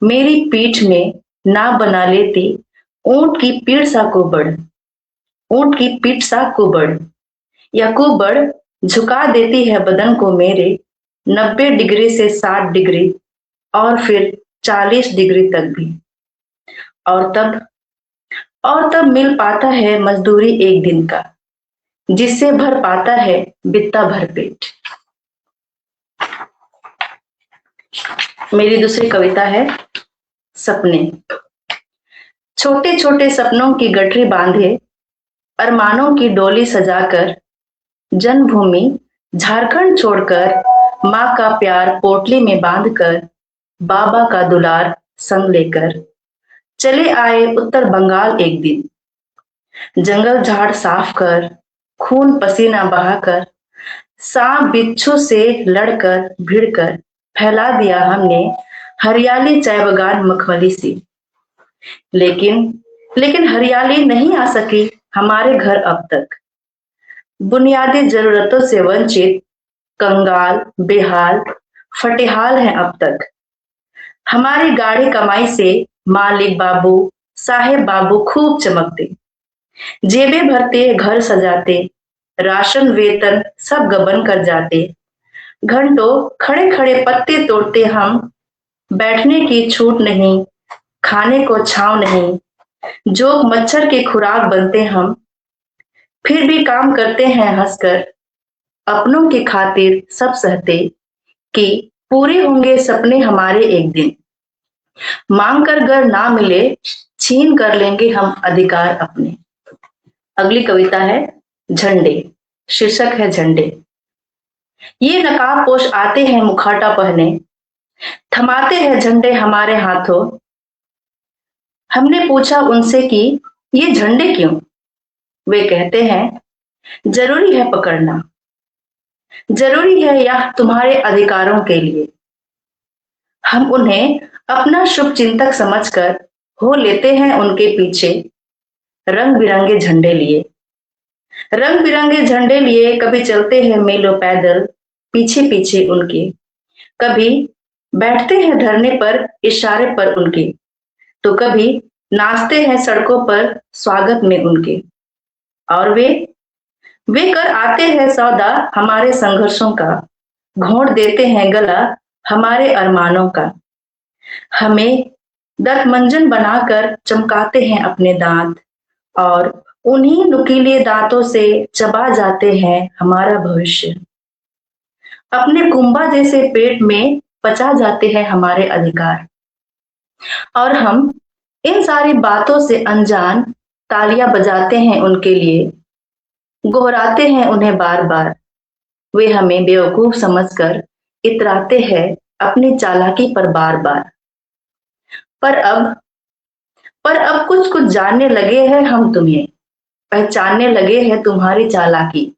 मेरी पीठ में ना बना लेती ऊंट की पीठ सा कुबड़। ऊंट की पीठ सा कुबड़, या कुबड़ झुका देती है बदन को मेरे 90 डिग्री से 60 डिग्री और फिर 40 डिग्री तक भी। और तब मिल पाता है मजदूरी एक दिन का, जिससे भर पाता है बित्ता भर पेट। मेरी दूसरी कविता है सपने। छोटे छोटे सपनों की गठरी बांधे अरमानों की डोली सजाकर, जन्मभूमि झारखंड छोड़कर माँ का प्यार पोटली में बांधकर, बाबा का दुलार संग लेकर चले आए उत्तर बंगाल एक दिन। जंगल झाड़ साफ कर, खून पसीना बहाकर, सांप बिच्छू से लड़कर भिड़कर फैला दिया हमने हरियाली चाय बागान मखमली सी। लेकिन हरियाली नहीं आ सकी हमारे घर अब तक। बुनियादी जरूरतों से वंचित, कंगाल, बेहाल, फटेहाल हैं अब तक। हमारी गाढ़ी कमाई से मालिक बाबू साहेब बाबू खूब चमकते, जेबें भरते, घर सजाते, राशन वेतन सब गबन कर जाते। घंटों खड़े खड़े पत्ते तोड़ते हम, बैठने की छूट नहीं, खाने को छांव नहीं, जोक मच्छर के खुराक बनते हम, फिर भी काम करते हैं हंसकर, अपनों की खातिर सब सहते कि पूरे होंगे सपने हमारे एक दिन, मांग कर घर ना मिले छीन कर लेंगे हम अधिकार अपने। अगली कविता है झंडे, शीर्षक है झंडे। ये नकाबपोश आते हैं मुखौटा पहने, थमाते हैं झंडे हमारे हाथों। हमने पूछा उनसे कि ये झंडे क्यों? वे कहते हैं जरूरी है पकड़ना, जरूरी है यह तुम्हारे अधिकारों के लिए। हम उन्हें अपना शुभ चिंतक समझकर हो लेते हैं उनके पीछे, रंग बिरंगे झंडे लिए। रंग बिरंगे झंडे लिए कभी चलते हैं मीलों पैदल पीछे पीछे उनके, कभी बैठते हैं धरने पर इशारे पर उनके, तो कभी नाचते हैं सड़कों पर स्वागत में उनके। और वे कर आते हैं सौदा हमारे संघर्षों का, घोंट देते हैं गला हमारे अरमानों का। हमें दंतमंजन बनाकर चमकाते हैं अपने दांत, और उन्हीं नुकीले दांतों से चबा जाते हैं हमारा भविष्य। अपने कुंभा जैसे पेट में पचा जाते हैं हमारे अधिकार, और हम इन सारी बातों से अनजान तालियां बजाते हैं उनके लिए, गोहराते हैं उन्हें बार बार। वे हमें बेवकूफ समझकर इतराते हैं अपनी चालाकी पर बार बार। पर अब कुछ कुछ जानने लगे हैं हम तुम्हें, पहचानने लगे हैं तुम्हारी चालाकी।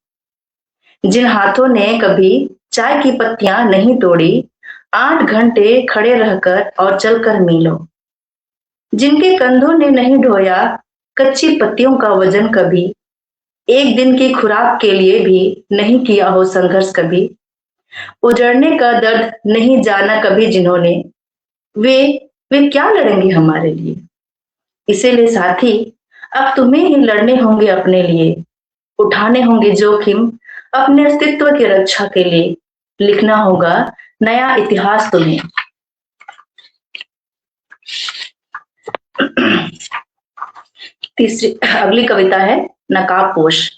जिन हाथों ने कभी चाय की पत्तियां नहीं तोड़ी, 8 घंटे खड़े रहकर और चलकर मीलों, जिनके कंधों ने नहीं ढोया कच्ची पत्तियों का वजन कभी, एक दिन की खुराक के लिए भी नहीं किया हो संघर्ष कभी, उजड़ने का दर्द नहीं जाना कभी जिन्होंने, वे क्या लड़ेंगे हमारे लिए? इसीलिए साथी, अब तुम्हें ही लड़ने होंगे अपने लिए, उठाने होंगे जोखिम अपने अस्तित्व की रक्षा के लिए, लिखना होगा नया इतिहास तुम्हें। अगली कविता है नकाबपोश।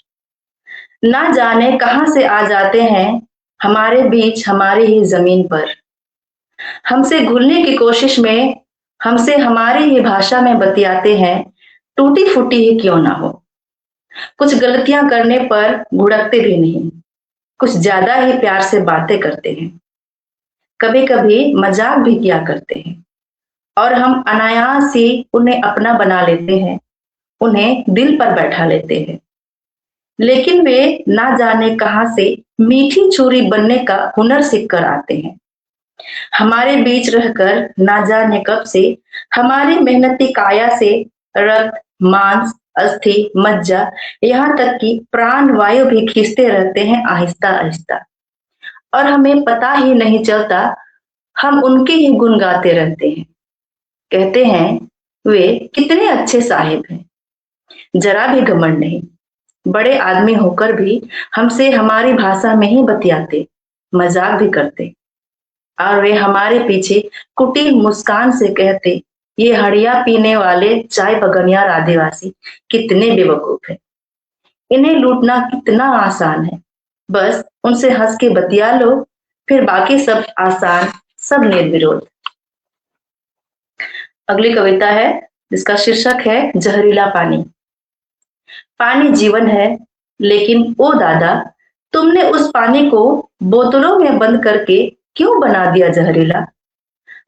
ना जाने कहां से आ जाते हैं हमारे बीच हमारी ही जमीन पर, हमसे घुलने की कोशिश में हमसे हमारी ही भाषा में बतियाते हैं, टूटी फूटी ही क्यों ना हो। कुछ गलतियां करने पर भुड़कते भी नहीं, कुछ ज्यादा ही प्यार से बातें करते हैं, कभी कभी मजाक भी किया करते हैं, और हम अनायास ही उन्हें अपना बना लेते हैं, उन्हें दिल पर बैठा लेते हैं। लेकिन वे ना जाने कहां से मीठी छुरी बनने का हुनर सीख कर आते हैं, हमारे बीच रहकर ना जाने कब से हमारी मेहनती काया से रक्त, मांस, अस्थि, मज्जा, यहाँ तक कि प्राण वायु भी खींचते रहते हैं आहिस्ता आहिस्ता, और हमें पता ही नहीं चलता, हम उनके ही गुण गाते रहते हैं। कहते हैं वे कितने अच्छे साहिब हैं, जरा भी घमंड नहीं, बड़े आदमी होकर भी हमसे हमारी भाषा में ही बतियाते, मजाक भी करते, और वे हमारे पीछे कुटिल मुस्कान से कहते, ये हड़िया पीने वाले चाय बगनियार आदिवासी कितने बेवकूफ हैं, इन्हें लूटना कितना आसान है, बस उनसे हंस के बतिया लो, फिर बाकी सब आसान, सब निर्विरोध। अगली कविता है जिसका शीर्षक है जहरीला पानी। पानी जीवन है, लेकिन ओ दादा, तुमने उस पानी को बोतलों में बंद करके क्यों बना दिया जहरीला?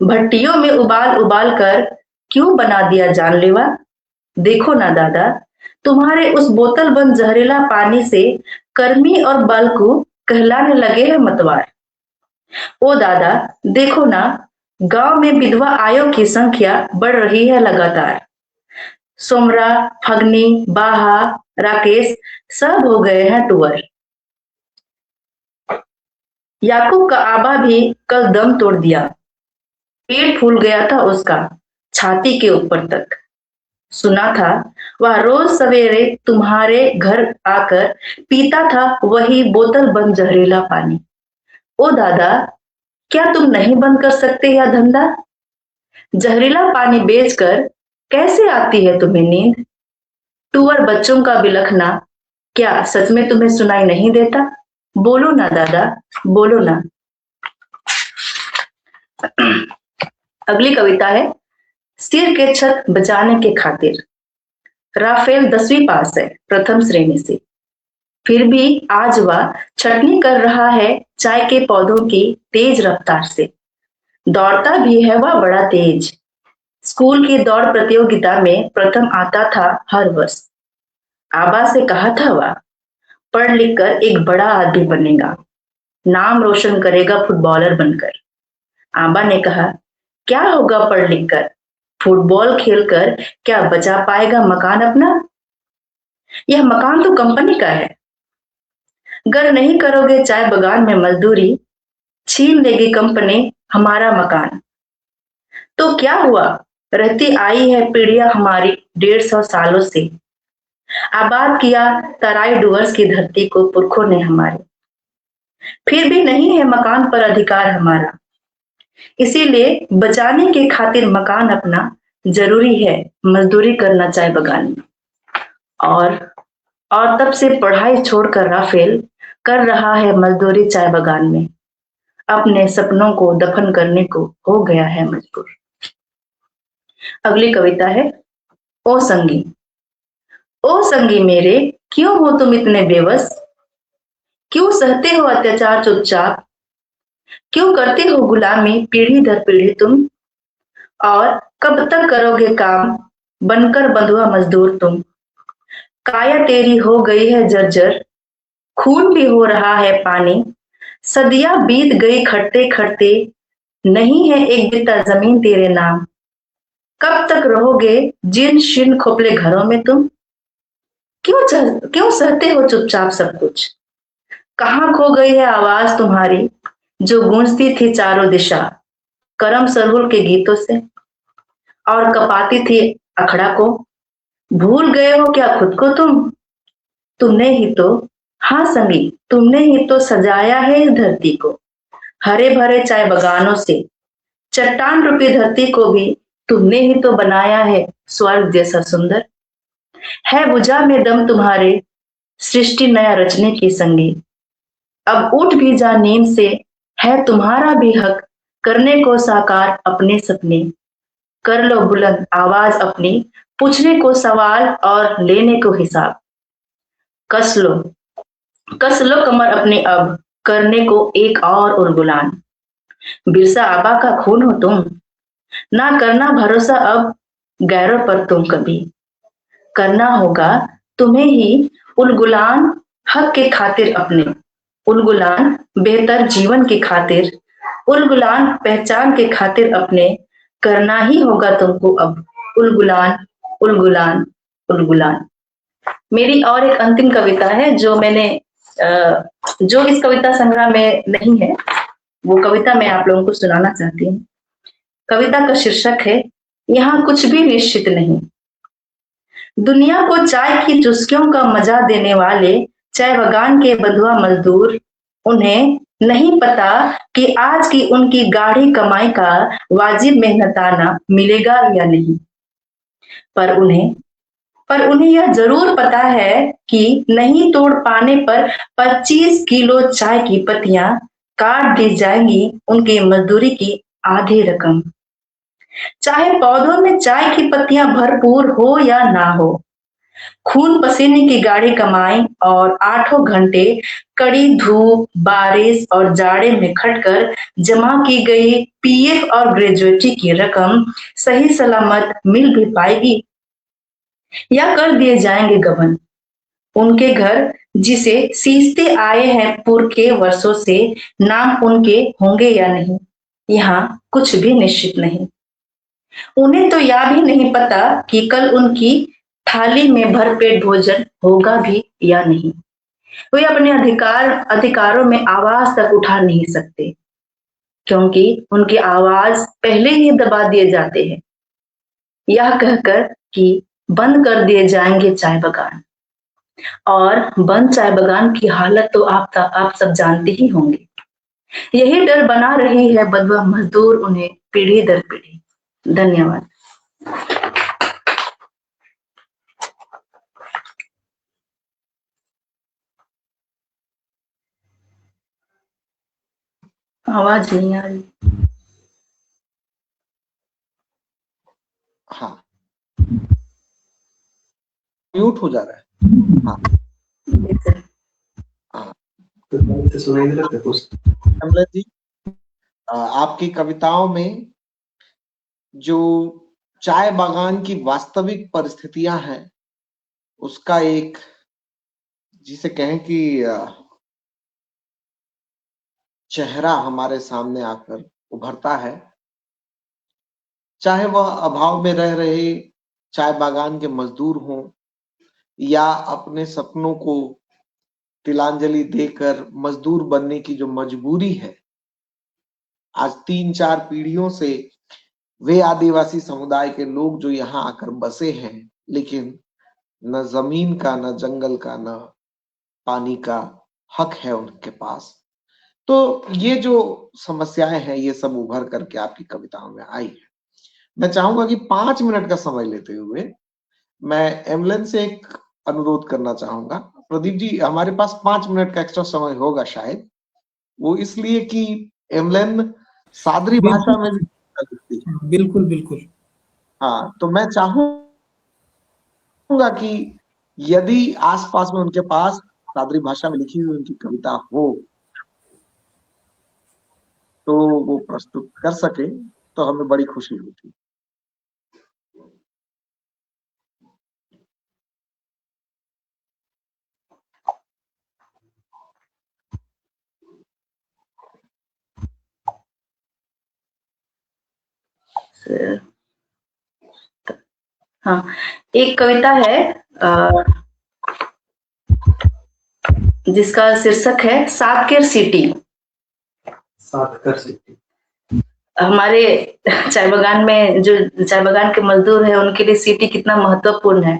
भट्टियों में उबाल उबाल कर क्यों बना दिया जानलेवा? देखो ना दादा, तुम्हारे उस बोतल बंद जहरीला पानी से कर्मी और बालकू कहलाने लगे हैं मतवार। ओ दादा, देखो ना, गांव में विधवा आयोग की संख्या बढ़ रही है लगातार। सोमरा, फगनी, बाहा, राकेश सब हो गए हैं टूअर। याकूब का आबा भी कल दम तोड़ दिया, पेट फूल गया था उसका छाती के ऊपर तक। सुना था वह रोज सवेरे तुम्हारे घर आकर पीता था वही बोतल बंद जहरीला पानी। ओ दादा, क्या तुम नहीं बंद कर सकते यह धंधा? जहरीला पानी बेचकर कैसे आती है तुम्हें नींद? टूअर बच्चों का बिलखना क्या सच में तुम्हें सुनाई नहीं देता? बोलो ना दादा, बोलो ना। अगली कविता है सिर के छत बचाने के खातिर। राफेल 10वीं पास है, प्रथम श्रेणी से। फिर भी आज वह छटनी कर रहा है चाय के पौधों की तेज रफ्तार से। दौड़ता भी है वह बड़ा तेज। स्कूल की दौड़ प्रतियोगिता में प्रथम आता था हर वर्ष। आबा से कहा था वह, पढ़ लिख कर एक बड़ा आदमी बनेगा, नाम रोशन करेगा फुटबॉलर बनकर। आबा ने कहा, क्या होगा पढ़ लिख कर? फुटबॉल खेलकर क्या बचा पाएगा मकान अपना? यह मकान तो कंपनी का है। अगर नहीं करोगे चाय बगान में मजदूरी, छीन लेगी कंपनी हमारा मकान। तो क्या हुआ, रहती आई है पीढ़ियां हमारी 150 सालों से। आबाद किया तराई डुवर्स की धरती को पुरखों ने हमारे। फिर भी नहीं है मकान पर अधिकार हमारा। इसीलिए बचाने के खातिर मकान अपना जरूरी है मजदूरी करना चाय बगान में। और तब से पढ़ाई छोड़कर राफेल कर रहा है मजदूरी चाय बगान में। अपने सपनों को दफन करने को हो गया है मजबूर। अगली कविता है ओ संगी। ओ संगी मेरे, क्यों हो तुम इतने बेबस? क्यों सहते हो अत्याचार चुपचाप? क्यों करते हो गुलामी पीढ़ी दर पीढ़ी तुम? और कब तक करोगे काम बनकर बंधुआ मजदूर तुम? काया तेरी हो गई है जर्जर, खून भी हो रहा है पानी। सदियां बीत गई खटते खटते, नहीं है एक बित्ता जमीन तेरे नाम। कब तक रहोगे जिन शीर्ण खोपले घरों में तुम? क्यों सहते हो चुपचाप सब कुछ? कहाँ खो गई है आवाज तुम्हारी जो गूंजती थी चारों दिशा करम सरहुल के गीतों से और कपाती थी अखड़ा को? भूल गए हो क्या खुद को तुम? तुमने ही तो, हाँ संगी, तुमने ही तो सजाया है इस धरती को हरे भरे चाय बगानों से। चट्टान रूपी धरती को भी तुमने ही तो बनाया है स्वर्ग जैसा सुंदर। है बुझा में दम तुम्हारे सृष्टि नया रचने की संगी। अब उठ भी जा नींद से, है तुम्हारा भी हक करने को साकार अपने सपने। कर लो बुलंद आवाज अपनी, पूछने को सवाल और लेने को हिसाब। कस लो कमर अपनी अब करने को एक और उलगुलान। बिरसा आबा का खून हो तुम, ना करना भरोसा अब गैरों पर तुम कभी। करना होगा तुम्हें ही उलगुलान हक के खातिर अपने, उलगुलान बेहतर जीवन की खातिर, उलगुलान पहचान के खातिर अपने। करना ही होगा तुमको अब उलगुलान उलगुलान उलगुलान। मेरी और एक अंतिम कविता है जो इस कविता संग्रह में नहीं है, वो कविता मैं आप लोगों को सुनाना चाहती हूँ। कविता का शीर्षक है यहाँ कुछ भी निश्चित नहीं। दुनिया को चाय की चुस्कियों का मजा देने वाले चाय बगान के बंधुआ मजदूर, उन्हें नहीं पता कि आज की उनकी गाढ़ी कमाई का वाजिब मेहनताना मिलेगा या नहीं। पर उन्हें यह जरूर पता है कि नहीं तोड़ पाने पर 25 किलो चाय की पत्तियां काट दी जाएंगी उनकी मजदूरी की आधी रकम। चाहे पौधों में चाय की पत्तियां भरपूर हो या ना हो, खून पसीने की गाढ़ी कमाई और 8 घंटे कड़ी धूप बारिश और जाड़े में खटकर जमा की गई पीएफ और ग्रेजुएटी की रकम सही सलामत मिल भी पाएगी या कर दिए जाएंगे गबन उनके घर जिसे सींचते आए हैं पूर्व के वर्षों से। नाम उनके होंगे या नहीं, यहाँ कुछ भी निश्चित नहीं। उन्हें तो यह भी नहीं पता कि कल उनकी थाली में भरपेट भोजन होगा भी या नहीं। वे अपने अधिकारों में आवाज तक उठा नहीं सकते क्योंकि उनकी आवाज पहले ही दबा दिए जाते हैं, यह कहकर कि बंद कर दिए जाएंगे चाय बागान। और बंद चाय बागान की हालत तो आप सब जानते ही होंगे। यही डर बना रही है बदवा मजदूर उन्हें पीढ़ी दर पीढ़ी। धन्यवाद। आवाज नहीं आ रही। हाँ, म्यूट हो जा रहा है। हाँ हाँ, अमला जी, आपकी कविताओं में जो चाय बागान की वास्तविक परिस्थितियां हैं उसका एक, जिसे कहें कि चेहरा हमारे सामने आकर उभरता है। चाहे वह अभाव में रह रहे चाय बागान के मजदूर हों या अपने सपनों को तिलांजलि देकर मजदूर बनने की जो मजबूरी है, आज 3-4 पीढ़ियों से वे आदिवासी समुदाय के लोग जो यहाँ आकर बसे हैं, लेकिन न जमीन का, न जंगल का, न पानी का हक है उनके पास। तो ये जो समस्याएं हैं ये सब उभर करके आपकी कविताओं में आई है। मैं चाहूंगा कि 5 मिनट का समय लेते हुए मैं एमलन से एक अनुरोध करना चाहूंगा। प्रदीप जी, हमारे पास 5 मिनट का एक्स्ट्रा समय होगा शायद, वो इसलिए कि एमलन सादरी भाषा में भी लिखती है। बिल्कुल बिल्कुल। हाँ, तो मैं चाहूंगा कि यदि आसपास में उनके पास सादरी भाषा में लिखी हुई उनकी कविता हो तो वो प्रस्तुत कर सके तो हमें बड़ी खुशी होती। हाँ, एक कविता है जिसका शीर्षक है सातकेर सिटी। सातकर सिटी। हमारे चाय बागान में जो चाय बागान के मजदूर हैं उनके लिए सिटी कितना महत्वपूर्ण है।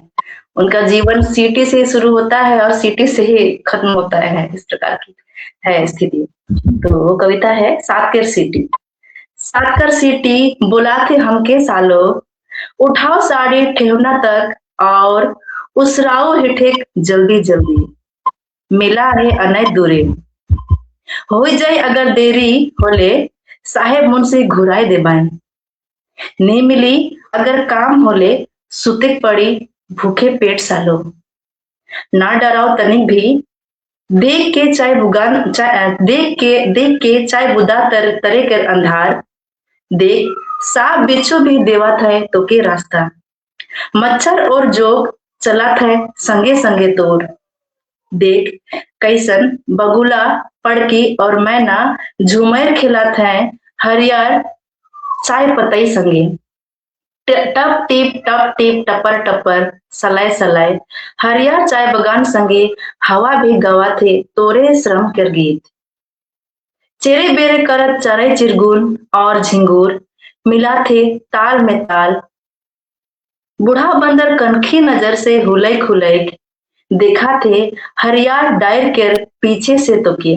उनका जीवन सिटी से शुरू होता है और सिटी से ही खत्म होता है, इस प्रकार की है स्थिति। तो वो कविता है सातकेर सिटी। सातकर सिटी बुलाते हमके सालो, उठाओ साड़ी ठेवना तक और उसराओ हिठेक जल्दी जल्दी, मिला है अनय दूरे, हो जाए अगर देरी होले साहेब मुझसे घुराए दे बाई, नहीं मिली अगर काम होले सुते पड़ी भूखे पेट सालो, ना डराओ तनिक भी, देख के चाय बुदा तरे कर अंधार, देख साफ बिच्छू भी देवत है तो के रास्ता, मच्छर और जोग चलत है संगे संगे तोर, देख कैसन बगुला पड़की और मैना झूमर खिलात है हरियर चाय पतई संगे, टप टिप टपर टपर सलाय सलाय, हरियर चाय बगान संगे हवा भी गवा थे तोरे श्रम कर गीत, चेरे बेरे करत चरई चिरगुन और झिंगुर मिला थे ताल में ताल, बूढ़ा बंदर कनखी नजर से हुलई खुलई देखा थे हरियार डायर के पीछे से तो के,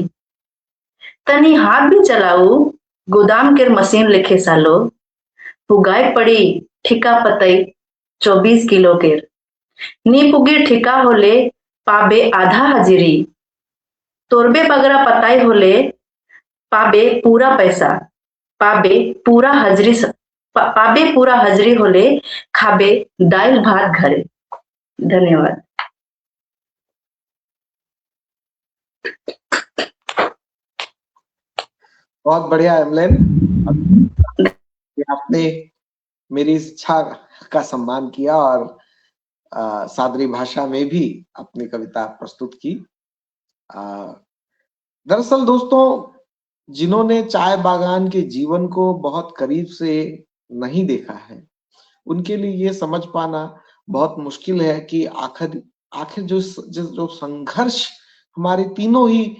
तनी हाथ भी चलाऊ गोदाम के मशीन लिखे सालो, पुगाई पड़ी ठिका पतई 24 किलो के, नी पुगी ठिका होले पाबे आधा हजिरी, तोरबे बगरा पताई होले पाबे पूरा पैसा, पाबे पूरा हजरी होले खाबे दाल भात घरे। धन्यवाद। बहुत बढ़िया एमलन, आपने मेरी इच्छा का सम्मान किया और सादरी भाषा में भी अपनी कविता प्रस्तुत की। दरअसल दोस्तों, जिन्होंने चाय बागान के जीवन को बहुत करीब से नहीं देखा है उनके लिए ये समझ पाना बहुत मुश्किल है कि आखिर जो संघर्ष हमारे तीनों ही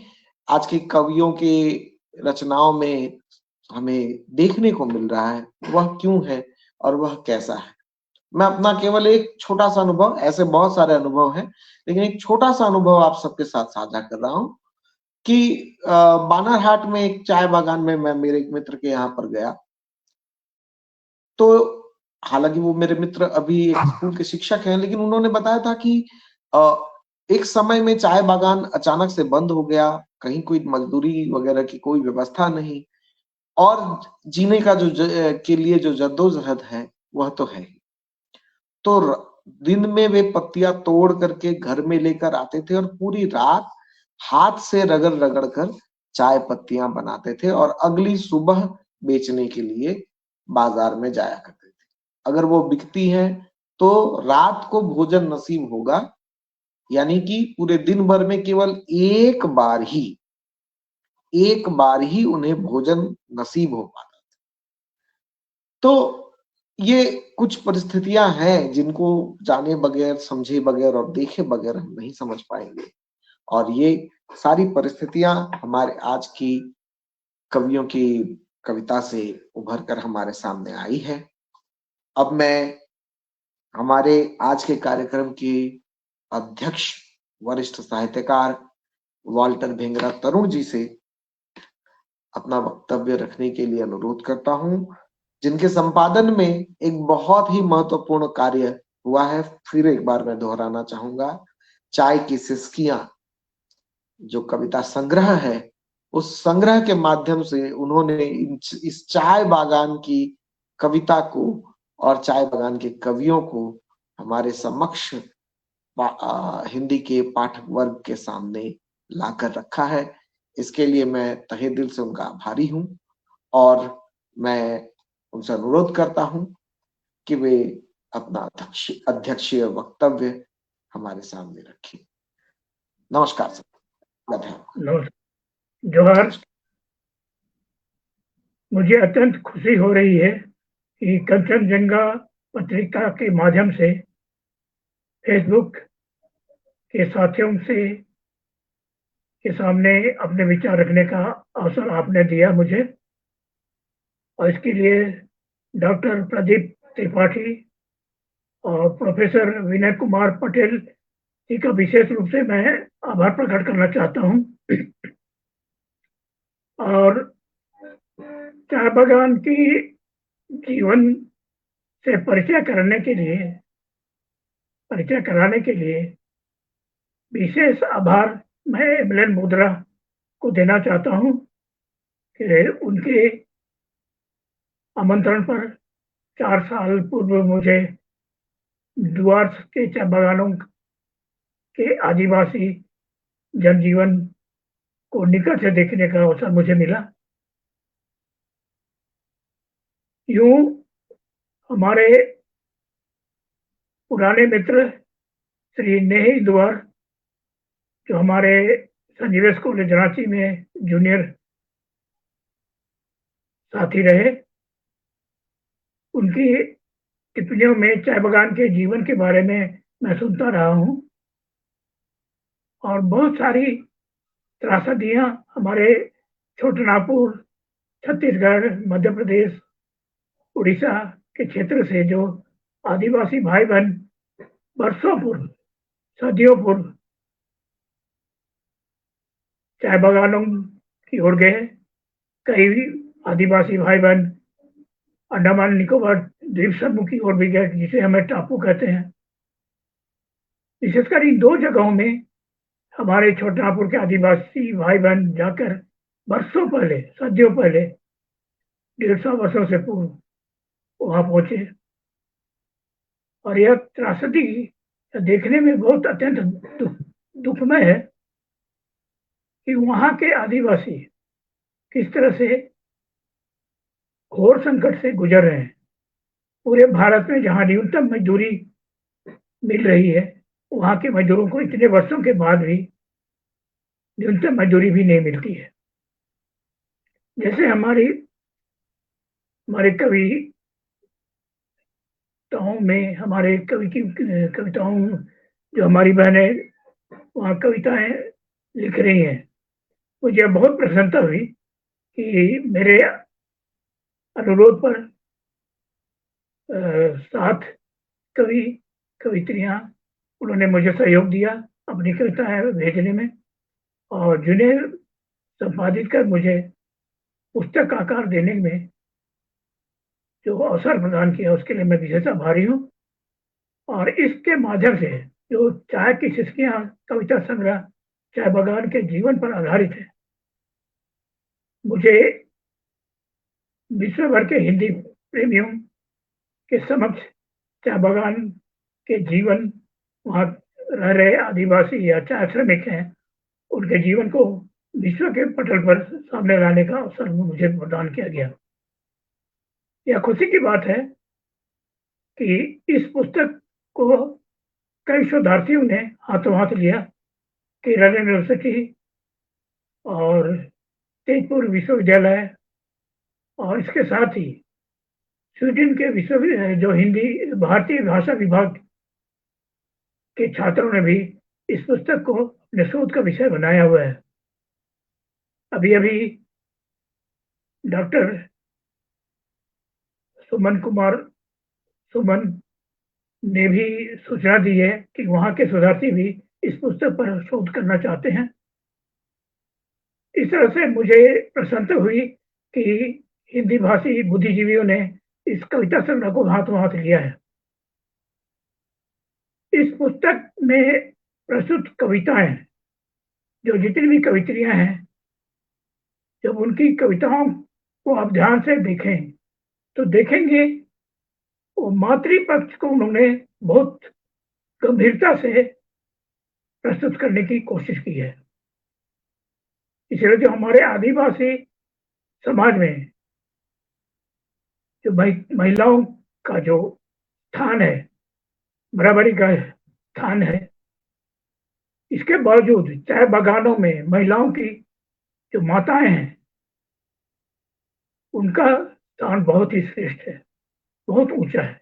आज के कवियों के रचनाओं में हमें देखने को मिल रहा है वह क्यों है और वह कैसा है। मैं अपना केवल एक छोटा सा अनुभव, ऐसे बहुत सारे अनुभव हैं, लेकिन एक छोटा सा अनुभव आप सबके साथ साझा कर रहा हूँ कि बानरहाट में एक चाय बागान में मैं मेरे एक मित्र के यहाँ पर गया। तो हालांकि वो मेरे मित्र अभी एक स्कूल के शिक्षक हैं, लेकिन उन्होंने बताया था कि एक समय में चाय बागान अचानक से बंद हो गया, कहीं कोई मजदूरी वगैरह की कोई व्यवस्था नहीं, और जीने का के लिए जो जद्दोजहद है वह तो है ही। तो दिन में वे पत्तियां तोड़ करके घर में लेकर आते थे और पूरी रात हाथ से रगड़ रगड़ कर चाय पत्तियां बनाते थे और अगली सुबह बेचने के लिए बाजार में जाया करते थे। अगर वो बिकती है तो रात को भोजन नसीब होगा, यानी कि पूरे दिन भर में केवल एक बार ही उन्हें भोजन नसीब हो पाता था। तो ये कुछ परिस्थितियां हैं जिनको जाने बगैर, समझे बगैर और देखे बगैर हम नहीं समझ पाएंगे, और ये सारी परिस्थितियां हमारे आज की कवियों की कविता से उभर कर हमारे सामने आई है। अब मैं हमारे आज के कार्यक्रम के अध्यक्ष, वरिष्ठ साहित्यकार वाल्टर भेंगरा तरुण जी से अपना वक्तव्य रखने के लिए अनुरोध करता हूं, जिनके संपादन में एक बहुत ही महत्वपूर्ण कार्य हुआ है। फिर एक बार मैं दोहराना चाहूंगा, चाय की सिसकियां जो कविता संग्रह है, उस संग्रह के माध्यम से उन्होंने इस चाय बागान की कविता को और चाय बागान के कवियों को हमारे समक्ष हिंदी के पाठक वर्ग के सामने लाकर रखा है। इसके लिए मैं तहे दिल से उनका आभारी हूं, और मैं उनसे अनुरोध करता हूं कि वे अपना अध्यक्षीय वक्तव्य हमारे सामने रखें। नमस्कार सर। जोहार। मुझे अत्यंत खुशी हो रही है कि कंचनजंगा पत्रिका के माध्यम से फेसबुक के साथियों से के सामने अपने विचार रखने का अवसर आपने दिया मुझे, और इसके लिए डॉक्टर प्रदीप त्रिपाठी और प्रोफेसर विनय कुमार पटेल जी का विशेष रूप से मैं आभार प्रकट करना चाहता हूं। और चाय बागान की जीवन से परिचय कराने के लिए विशेष आभार मैं एमएलएन मुद्रा को देना चाहता हूं कि उनके आमंत्रण पर 4 साल पूर्व मुझे डुआर्स के चाय बागानों के आदिवासी जनजीवन को निकट से देखने का अवसर मुझे मिला। यूं हमारे पुराने मित्र श्री नेही दुआर, जो हमारे संजीवेश कॉलेज रांची में जूनियर साथी रहे, उनकी टिप्पणियों में चाय बागान के जीवन के बारे में मैं सुनता रहा हूं, और बहुत सारी त्रासदियां हमारे छोटनागपुर, छत्तीसगढ़, मध्य प्रदेश, उड़ीसा के क्षेत्र से जो आदिवासी भाई बहन वर्षों पूर्व, सदियों पूर्व चाय बागानों की ओर गए। कई आदिवासी भाई बहन अंडमान निकोबार द्वीप समूह की ओर भी गए, जिसे हमें टापू कहते हैं। विशेषकर इन 2 जगहों में हमारे छोटापुर के आदिवासी भाई बहन जाकर वर्षों पहले, सदियों पहले, 150 वर्षों से पूर्व वहां पहुंचे, और यह त्रासदी देखने में बहुत अत्यंत दुखमय है कि वहां के आदिवासी किस तरह से घोर संकट से गुजर रहे हैं। पूरे भारत में जहां न्यूनतम मजदूरी मिल रही है, वहां के मजदूरों को इतने वर्षों के बाद भी न्यूनतम मजदूरी भी नहीं मिलती है। जैसे हमारे कविताओं में, हमारे कवि की कविताओं, जो हमारी बहनें वहाँ कविताएं लिख रही हैं, मुझे बहुत प्रसन्नता हुई कि मेरे अनुरोध पर 7 कवि कवित्रियां उन्होंने मुझे सहयोग दिया अपनी कविताएं भेजने में, और जिन्हें संपादित कर मुझे पुस्तक आकार देने में जो अवसर प्रदान किया उसके लिए मैं विशेष आभारी हूँ। और इसके माध्यम से जो चाय की सिसकियां कविता संग्रह चाय बागान के जीवन पर आधारित है, मुझे विश्व भर के हिंदी प्रेमियों के समक्ष चाय बागान के जीवन, वहाँ रह रहे आदिवासी या चाय श्रमिक हैं, उनके जीवन को विश्व के पटल पर सामने लाने का अवसर मुझे प्रदान किया गया। यह खुशी की बात है कि इस पुस्तक को कई शोधार्थियों ने हाथों हाथ लिया। केरल यूनिवर्सिटी और तेजपुर विश्वविद्यालय और इसके साथ ही स्वीडन के विश्वविद्यालय जो हिंदी भारतीय भाषा विभाग के छात्रों ने भी इस पुस्तक को अपने शोध का विषय बनाया हुआ है। अभी अभी डॉक्टर सुमन ने भी सूचना दी है कि वहाँ के शोधार्थी भी इस पुस्तक पर शोध करना चाहते हैं। इस तरह से मुझे प्रसन्नता हुई कि हिंदी भाषी बुद्धिजीवियों ने इस कविता संग्रह को हाथों हाथ लिया है। इस पुस्तक में प्रस्तुत कविताएं, जो जितनी भी कवित्रियां हैं, जब उनकी कविताओं को आप ध्यान से देखें तो देखेंगे वो मातृपक्ष को उन्होंने बहुत गंभीरता से प्रस्तुत करने की कोशिश की है। इसलिए जो हमारे आदिवासी समाज में जो महिलाओं का जो स्थान है, बराबरी का स्थान है, इसके बावजूद चाय बागानों में महिलाओं की जो माताएं हैं, उनका स्थान बहुत ही श्रेष्ठ है, बहुत ऊंचा है।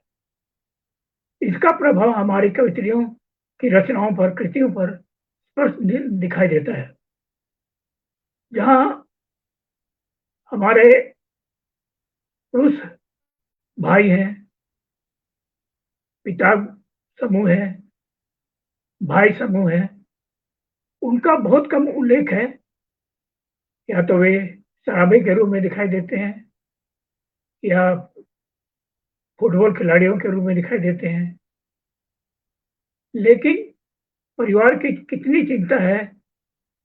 इसका प्रभाव हमारी कवित्रियों की रचनाओं पर, कृतियों पर स्पष्ट दिखाई देता है। जहां हमारे पुरुष भाई हैं, पिता समूह है, भाई समूह है, उनका बहुत कम उल्लेख है। या तो वे शराबी के रूप में दिखाई देते हैं या फुटबॉल खिलाड़ियों के रूप में दिखाई देते हैं, लेकिन परिवार की कितनी चिंता है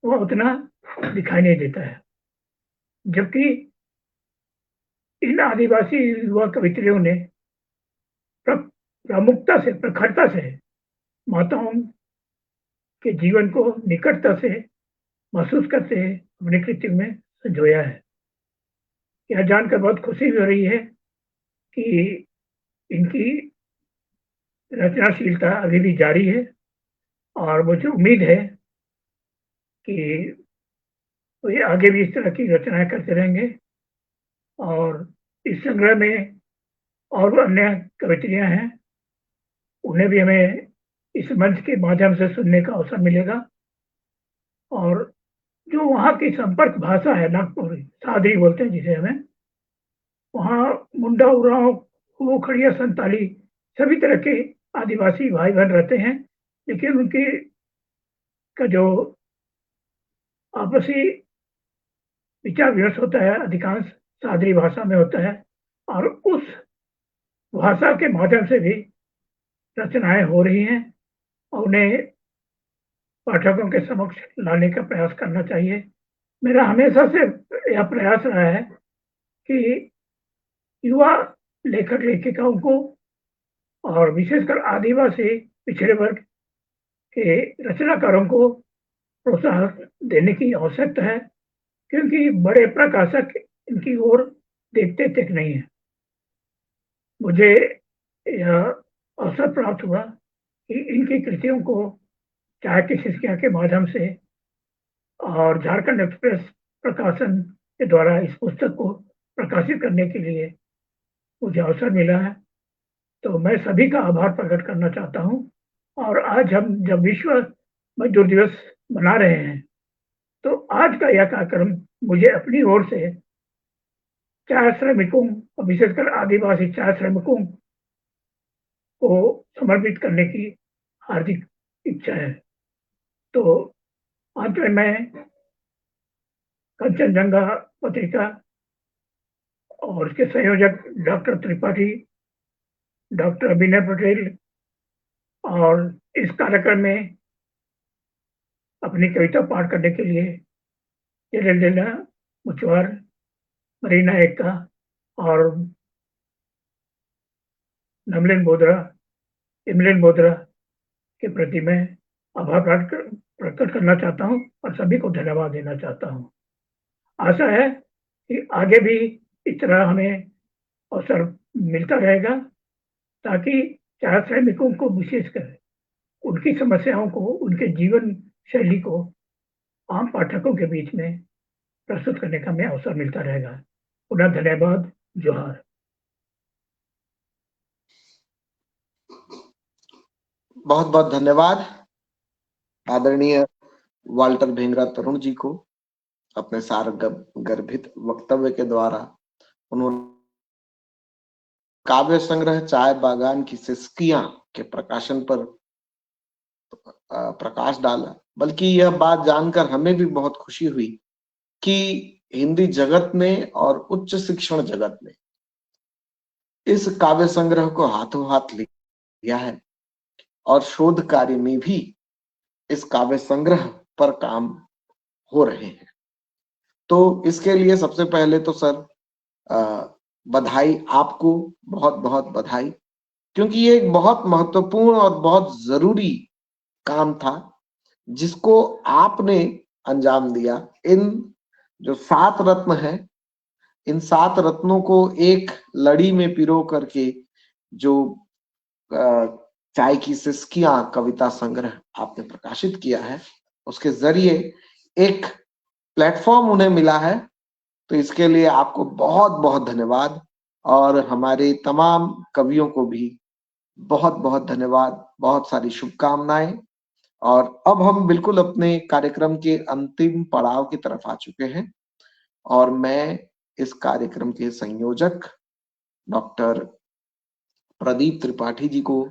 वह उतना दिखाई नहीं देता है। जबकि इन आदिवासी युवा कवित्रियों ने प्रमुखता से, प्रखरता से माताओं के जीवन को निकटता से महसूस करते हैं, अपनी कृतियों में संजोया है। यह जानकर बहुत खुशी हो रही है कि इनकी रचनाशीलता अभी भी जारी है, और मुझे उम्मीद है कि वे आगे भी इस तरह की रचनाएं करते रहेंगे। और इस संग्रह में और अन्य कवित्रियां हैं, उन्हें भी हमें इस मंच के माध्यम से सुनने का अवसर मिलेगा। और जो वहाँ की संपर्क भाषा है, नागपुरी सादरी बोलते हैं जिसे हमें, वहाँ मुंडा, उरांव, हो, खड़िया, संताली सभी तरह के आदिवासी भाई बहन रहते हैं, लेकिन उनके का जो आपसी विचार विमर्श होता है अधिकांश सादरी भाषा में होता है, और उस भाषा के माध्यम से भी रचनाएं हो रही हैं और उन्हें पाठकों के समक्ष लाने का प्रयास करना चाहिए। मेरा हमेशा से यह प्रयास रहा है कि युवा लेखक लेखिकाओं को और विशेषकर आदिवासी पिछड़े वर्ग के रचनाकारों को प्रोत्साहन देने की आवश्यकता है, क्योंकि बड़े प्रकाशक इनकी ओर देखते तक नहीं है। मुझे यह अवसर प्राप्त हुआ कि इनकी कृतियों को चाय की सिसकियां के माध्यम से और झारखंड एक्सप्रेस प्रकाशन के द्वारा इस पुस्तक को प्रकाशित करने के लिए मुझे अवसर मिला है, तो मैं सभी का आभार प्रकट करना चाहता हूं। और आज हम जब विश्व मजदूर दिवस मना रहे हैं, तो आज का यह कार्यक्रम मुझे अपनी ओर से चाय श्रमिकों और विशेषकर आदिवासी चाय श्रमिकों को समर्पित करने की हार्दिक इच्छा है। तो अंत में मैं कंचनजंगा पत्रिका और उसके संयोजक डॉक्टर त्रिपाठी, डॉक्टर अभिनय पटेल और इस कार्यक्रम में अपनी कविता पाठ करने के लिए एलेना मुचवार, मरीना एक्का और इमलिन बोदरा के प्रति मैं आभार प्रकट करना चाहता हूं और सभी को धन्यवाद देना चाहता हूं। आशा है कि आगे भी इस तरह हमें अवसर मिलता रहेगा ताकि छात्र श्रमिकों को विशेषकर उनकी समस्याओं को, उनके जीवन शैली को आम पाठकों के बीच में प्रस्तुत करने का हमें अवसर मिलता रहेगा। पुनः धन्यवाद। जोहार। बहुत बहुत धन्यवाद आदरणीय वाल्टर भेंगरा तरुण जी को। अपने सारगर्भित वक्तव्य के द्वारा उन्होंने काव्य संग्रह चाय बागान की सिसकियां के प्रकाशन पर प्रकाश डाला। बल्कि यह बात जानकर हमें भी बहुत खुशी हुई कि हिंदी जगत ने और उच्च शिक्षण जगत ने इस काव्य संग्रह को हाथों हाथ लिया है और शोध कार्य में भी इस काव्य संग्रह पर काम हो रहे हैं। तो इसके लिए सबसे पहले तो सर बधाई, आपको बहुत बहुत बधाई, क्योंकि ये एक बहुत महत्वपूर्ण और बहुत जरूरी काम था जिसको आपने अंजाम दिया। इन जो 7 रत्न हैं, इन 7 रत्नों को एक लड़ी में पिरो करके जो चाय की सिसकियां कविता संग्रह आपने प्रकाशित किया है, उसके जरिए एक प्लेटफॉर्म उन्हें मिला है। तो इसके लिए आपको बहुत बहुत धन्यवाद और हमारे तमाम कवियों को भी बहुत बहुत धन्यवाद, बहुत सारी शुभकामनाएं। और अब हम बिल्कुल अपने कार्यक्रम के अंतिम पड़ाव की तरफ आ चुके हैं और मैं इस कार्यक्रम के संयोजक डॉक्टर प्रदीप त्रिपाठी जी को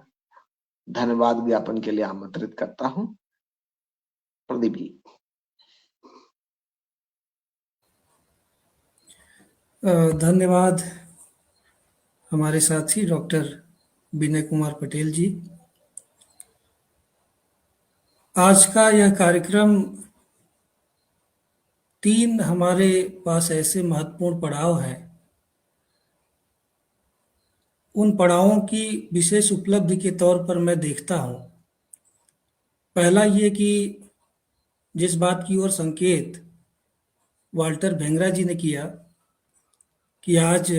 धन्यवाद ज्ञापन के लिए आमंत्रित करता हूं। प्रदीप जी। धन्यवाद हमारे साथी डॉक्टर विनय कुमार पटेल जी। आज का यह कार्यक्रम 3 हमारे पास ऐसे महत्वपूर्ण पड़ाव हैं, उन पड़ावों की विशेष उपलब्धि के तौर पर मैं देखता हूँ। पहला ये कि जिस बात की ओर संकेत वाल्टर भेंगरा जी ने किया कि आज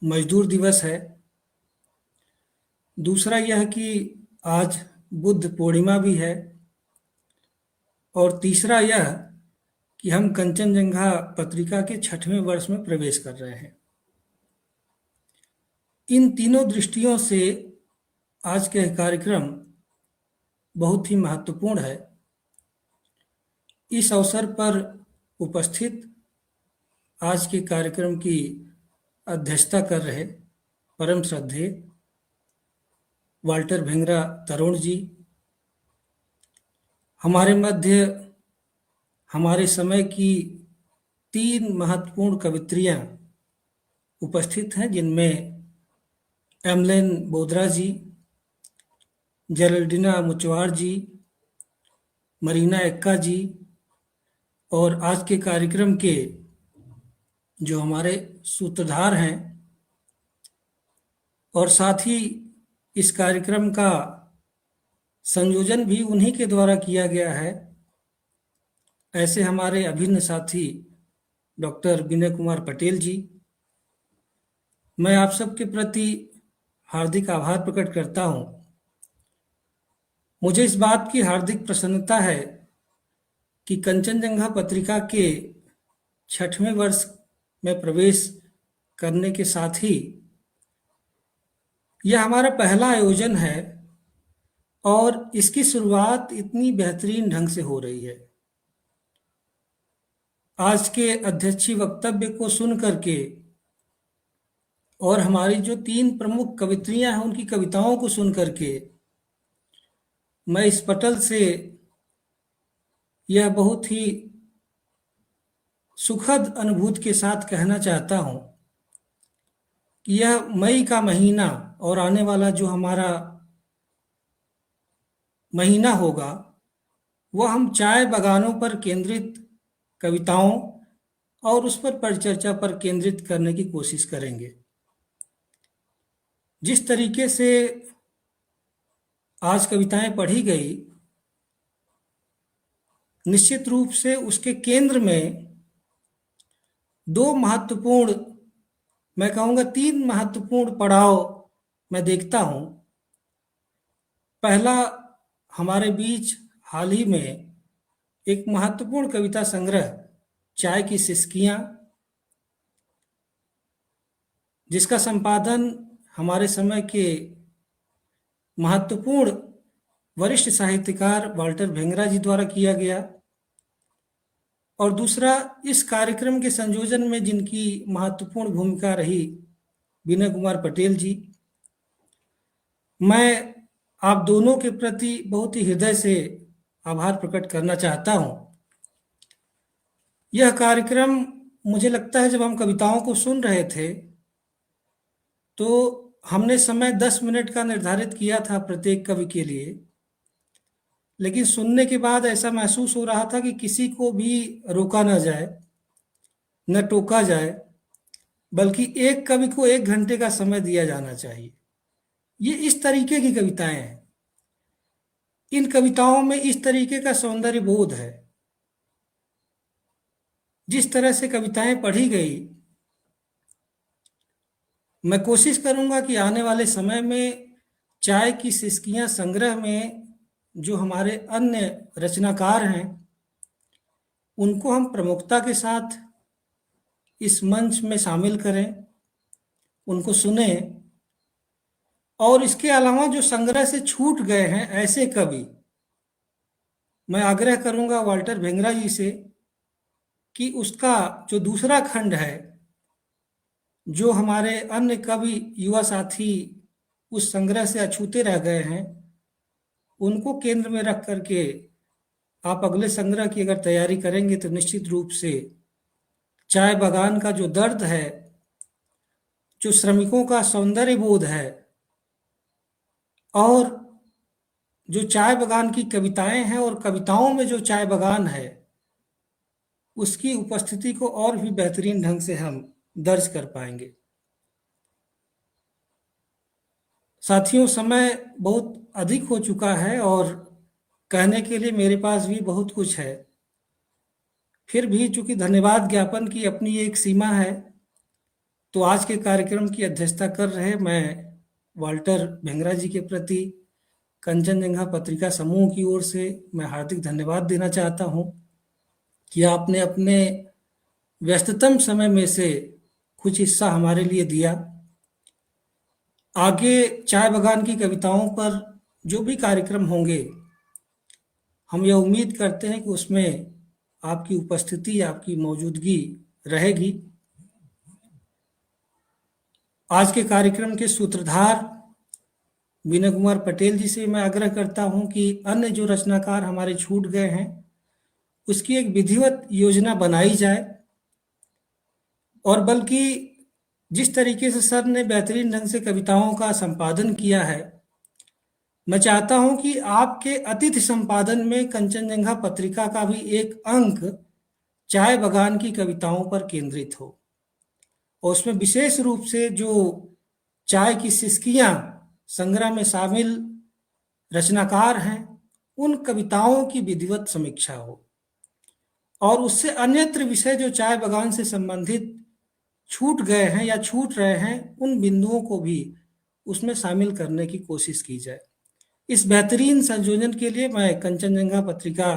मजदूर दिवस है। दूसरा यह कि आज बुद्ध पूर्णिमा भी है। और तीसरा यह कि हम कंचनजंगा पत्रिका के 6वें वर्ष में प्रवेश कर रहे हैं। इन तीनों दृष्टियों से आज का कार्यक्रम बहुत ही महत्वपूर्ण है। इस अवसर पर उपस्थित आज के कार्यक्रम की अध्यक्षता कर रहे परम श्रद्धेय वाल्टर भेंगरा तरुण जी, हमारे मध्य हमारे समय की 3 महत्वपूर्ण कवित्रियां उपस्थित हैं, जिनमें एमलिन बोदरा जी, जेरेल्डिना मुचवार जी, मरीना एक्का जी और आज के कार्यक्रम के जो हमारे सूत्रधार हैं, और साथ ही इस कार्यक्रम का संयोजन भी उन्हीं के द्वारा किया गया है, ऐसे हमारे अभिन्न साथी डॉक्टर विनय कुमार पटेल जी। मैं आप सबके प्रति हार्दिक आभार प्रकट करता हूं। मुझे इस बात की हार्दिक प्रसन्नता है कि कंचनजंगा पत्रिका के 6वें वर्ष में प्रवेश करने के साथ ही यह हमारा पहला आयोजन है और इसकी शुरुआत इतनी बेहतरीन ढंग से हो रही है। आज के अध्यक्षीय वक्तव्य को सुन करके और हमारी जो 3 प्रमुख कवित्रियां हैं उनकी कविताओं को सुन करके मैं इस पटल से यह बहुत ही सुखद अनुभूति के साथ कहना चाहता हूं कि यह मई का महीना और आने वाला जो हमारा महीना होगा वह हम चाय बागानों पर केंद्रित कविताओं और उस पर परिचर्चा पर केंद्रित करने की कोशिश करेंगे। जिस तरीके से आज कविताएं पढ़ी गई, निश्चित रूप से उसके केंद्र में 2 महत्वपूर्ण, मैं कहूँगा 3 महत्वपूर्ण पड़ाव मैं देखता हूँ। पहला, हमारे बीच हाल ही में एक महत्वपूर्ण कविता संग्रह चाय की सिसकियाँ, जिसका संपादन हमारे समय के महत्वपूर्ण वरिष्ठ साहित्यकार वाल्टर भेंगरा जी द्वारा किया गया, और दूसरा, इस कार्यक्रम के संयोजन में जिनकी महत्वपूर्ण भूमिका रही विनय कुमार पटेल जी। मैं आप दोनों के प्रति बहुत ही हृदय से आभार प्रकट करना चाहता हूं। यह कार्यक्रम, मुझे लगता है, जब हम कविताओं को सुन रहे थे तो हमने समय 10 मिनट का निर्धारित किया था प्रत्येक कवि के लिए, लेकिन सुनने के बाद ऐसा महसूस हो रहा था कि किसी को भी रोका न जाए, न टोका जाए, बल्कि एक कवि को 1 घंटे का समय दिया जाना चाहिए। ये इस तरीके की कविताएं हैं, इन कविताओं में इस तरीके का सौंदर्य बोध है। जिस तरह से कविताएं पढ़ी गई, मैं कोशिश करूंगा कि आने वाले समय में चाय की सिसकियां संग्रह में जो हमारे अन्य रचनाकार हैं उनको हम प्रमुखता के साथ इस मंच में शामिल करें, उनको सुने, और इसके अलावा जो संग्रह से छूट गए हैं ऐसे कवि, मैं आग्रह करूंगा वाल्टर भेंगरा जी से कि उसका जो दूसरा खंड है, जो हमारे अन्य कवि युवा साथी उस संग्रह से अछूते रह गए हैं, उनको केंद्र में रख करके आप अगले संग्रह की अगर तैयारी करेंगे तो निश्चित रूप से चाय बागान का जो दर्द है, जो श्रमिकों का सौंदर्य बोध है, और जो चाय बागान की कविताएं हैं और कविताओं में जो चाय बागान है, उसकी उपस्थिति को और भी बेहतरीन ढंग से हम दर्ज कर पाएंगे। साथियों, समय बहुत अधिक हो चुका है और कहने के लिए मेरे पास भी बहुत कुछ है। फिर भी चूंकि धन्यवाद ज्ञापन की अपनी एक सीमा है, तो आज के कार्यक्रम की अध्यक्षता कर रहे मैं वाल्टर भेंगरा जी के प्रति कंचनजंघा पत्रिका समूह की ओर से मैं हार्दिक धन्यवाद देना चाहता हूं कि आपने अपने व्यस्ततम समय में से कुछ हिस्सा हमारे लिए दिया। आगे चाय बागान की कविताओं पर जो भी कार्यक्रम होंगे, हम यह उम्मीद करते हैं कि उसमें आपकी उपस्थिति, आपकी मौजूदगी रहेगी। आज के कार्यक्रम के सूत्रधार विनय कुमार पटेल जी से मैं आग्रह करता हूं कि अन्य जो रचनाकार हमारे छूट गए हैं उसकी एक विधिवत योजना बनाई जाए, और बल्कि जिस तरीके से सर ने बेहतरीन ढंग से कविताओं का संपादन किया है, मैं चाहता हूं कि आपके अतिथि संपादन में कंचनजंघा पत्रिका का भी एक अंक चाय बागान की कविताओं पर केंद्रित हो, और उसमें विशेष रूप से जो चाय की सिसकियां संग्रह में शामिल रचनाकार हैं उन कविताओं की विधिवत समीक्षा हो, और उससे अन्यत्र विषय जो चाय बागान से संबंधित छूट गए हैं या छूट रहे हैं उन बिंदुओं को भी उसमें शामिल करने की कोशिश की जाए। इस बेहतरीन संयोजन के लिए मैं कंचनजंघा पत्रिका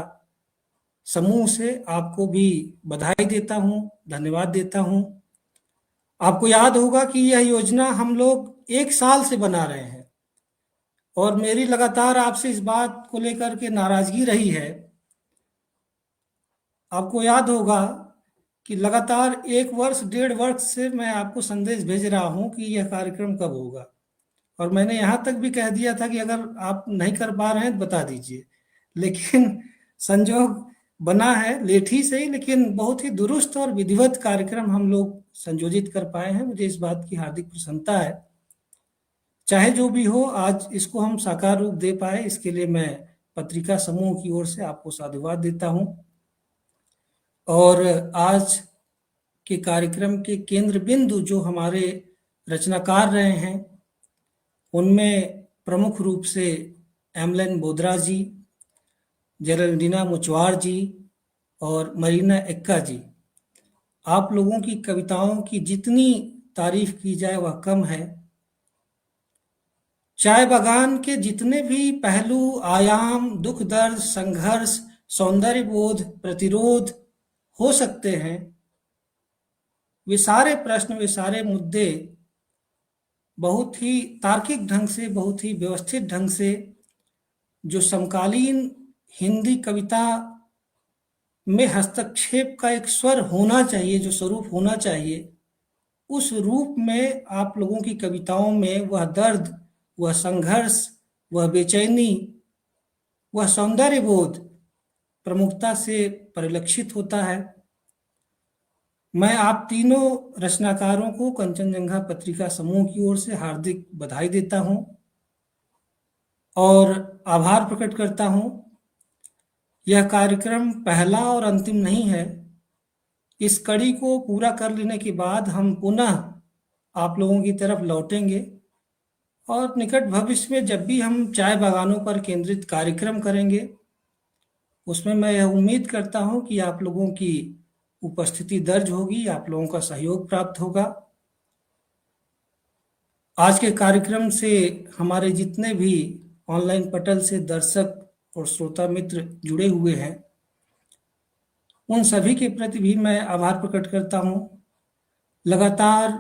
समूह से आपको भी बधाई देता हूं, धन्यवाद देता हूं। आपको याद होगा कि यह योजना हम लोग 1 साल से बना रहे हैं, और मेरी लगातार आपसे इस बात को लेकर के नाराजगी रही है। आपको याद होगा कि लगातार 1 वर्ष 1.5 वर्ष से मैं आपको संदेश भेज रहा हूं कि यह कार्यक्रम कब होगा, और मैंने यहाँ तक भी कह दिया था कि अगर आप नहीं कर पा रहे हैं तो बता दीजिए। लेकिन संजोग बना है, लेट ही सही, लेकिन बहुत ही दुरुस्त और विधिवत कार्यक्रम हम लोग संयोजित कर पाए हैं। मुझे इस बात की हार्दिक प्रसन्नता है। चाहे जो भी हो, आज इसको हम साकार रूप दे पाए, इसके लिए मैं पत्रिका समूह की ओर से आपको साधुवाद देता हूं। और आज के कार्यक्रम के केंद्र बिंदु जो हमारे रचनाकार रहे हैं, उनमें प्रमुख रूप से एमलन बोदरा जी, जेरल्डिना मुचवार जी और मरीना एक्का जी। आप लोगों की कविताओं की जितनी तारीफ की जाए वह कम है। चाय बागान के जितने भी पहलू, आयाम, दुख दर्द, संघर्ष, सौंदर्य बोध, प्रतिरोध हो सकते हैं, वे सारे प्रश्न, वे सारे मुद्दे बहुत ही तार्किक ढंग से, बहुत ही व्यवस्थित ढंग से, जो समकालीन हिंदी कविता में हस्तक्षेप का एक स्वर होना चाहिए, जो स्वरूप होना चाहिए, उस रूप में आप लोगों की कविताओं में वह दर्द, वह संघर्ष, वह बेचैनी, वह सौंदर्य बोध प्रमुखता से परिलक्षित होता है। मैं आप तीनों रचनाकारों को कंचनजंघा पत्रिका समूह की ओर से हार्दिक बधाई देता हूं और आभार प्रकट करता हूं। यह कार्यक्रम पहला और अंतिम नहीं है। इस कड़ी को पूरा कर लेने के बाद हम पुनः आप लोगों की तरफ लौटेंगे और निकट भविष्य में जब भी हम चाय बागानों पर केंद्रित कार्यक्रम करेंगे, उसमें मैं यह उम्मीद करता हूं कि आप लोगों की उपस्थिति दर्ज होगी, आप लोगों का सहयोग प्राप्त होगा। आज के कार्यक्रम से हमारे जितने भी ऑनलाइन पटल से दर्शक और श्रोता मित्र जुड़े हुए हैं, उन सभी के प्रति भी मैं आभार प्रकट करता हूं। लगातार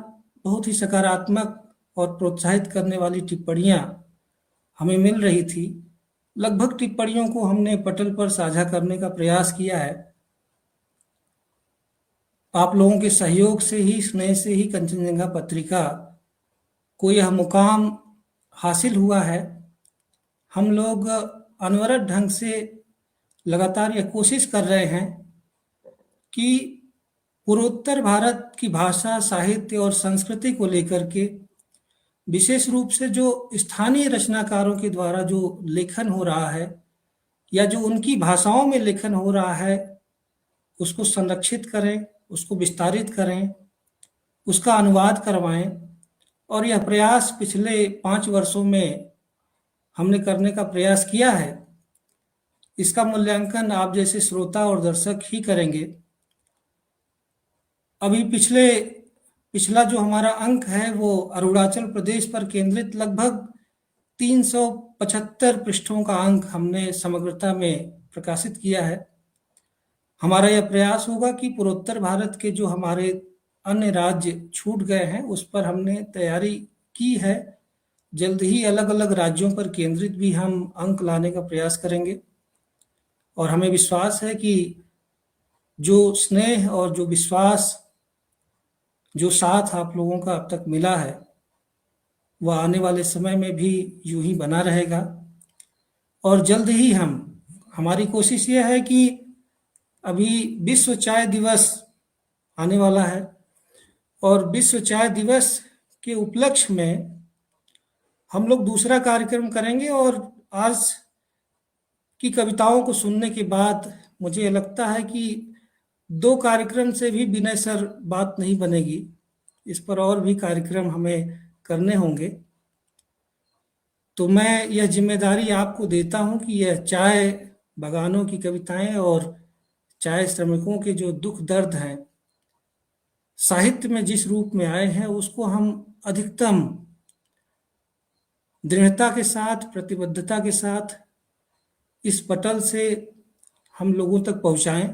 बहुत ही सकारात्मक और प्रोत्साहित करने वाली टिप्पणियां हमें मिल रही थी। लगभग टिप्पणियों को हमने पटल पर साझा करने का प्रयास किया है। आप लोगों के सहयोग से ही, स्नेह से ही कंचनजंघा पत्रिका को यह मुकाम हासिल हुआ है। हम लोग अनवरत ढंग से लगातार यह कोशिश कर रहे हैं कि पूर्वोत्तर भारत की भाषा, साहित्य और संस्कृति को लेकर के विशेष रूप से जो स्थानीय रचनाकारों के द्वारा जो लेखन हो रहा है या जो उनकी भाषाओं में लेखन हो रहा है, उसको संरक्षित करें, उसको विस्तारित करें, उसका अनुवाद करवाएं। और यह प्रयास पिछले 5 वर्षों में हमने करने का प्रयास किया है। इसका मूल्यांकन आप जैसे श्रोता और दर्शक ही करेंगे। अभी पिछला जो हमारा अंक है वो अरुणाचल प्रदेश पर केंद्रित लगभग 375 पृष्ठों का अंक हमने समग्रता में प्रकाशित किया है। हमारा यह प्रयास होगा कि पूर्वोत्तर भारत के जो हमारे अन्य राज्य छूट गए हैं उस पर हमने तैयारी की है। जल्द ही अलग अलग राज्यों पर केंद्रित भी हम अंक लाने का प्रयास करेंगे और हमें विश्वास है कि जो स्नेह और जो विश्वास, जो साथ आप लोगों का अब तक मिला है, वह आने वाले समय में भी यूं ही बना रहेगा। और जल्द ही हमारी कोशिश यह है कि अभी विश्व चाय दिवस आने वाला है और विश्व चाय दिवस के उपलक्ष्य में हम लोग दूसरा कार्यक्रम करेंगे। और आज की कविताओं को सुनने के बाद मुझे लगता है कि 2 कार्यक्रम से भी विनय सर बात नहीं बनेगी। इस पर और भी कार्यक्रम हमें करने होंगे। तो मैं यह जिम्मेदारी आपको देता हूं कि यह चाय बागानों की कविताएं और चाय श्रमिकों के जो दुख दर्द हैं, साहित्य में जिस रूप में आए हैं, उसको हम अधिकतम दृढ़ता के साथ, प्रतिबद्धता के साथ इस पटल से हम लोगों तक पहुंचाएं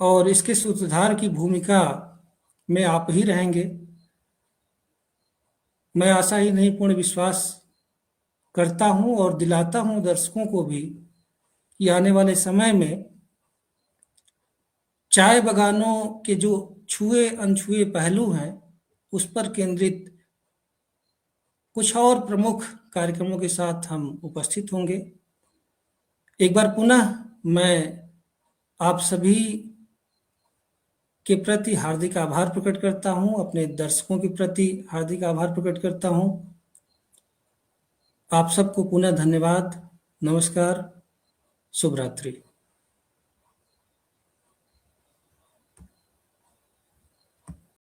और इसके सूत्रधार की भूमिका में आप ही रहेंगे। मैं आशा ही नहीं पूर्ण विश्वास करता हूं और दिलाता हूं दर्शकों को भी कि आने वाले समय में चाय बागानों के जो छुए अनछुए पहलू हैं उस पर केंद्रित कुछ और प्रमुख कार्यक्रमों के साथ हम उपस्थित होंगे। एक बार पुनः मैं आप सभी के प्रति हार्दिक आभार प्रकट करता हूं, अपने दर्शकों के प्रति हार्दिक आभार प्रकट करता हूं। आप सबको पुनः धन्यवाद। नमस्कार, शुभ रात्रि।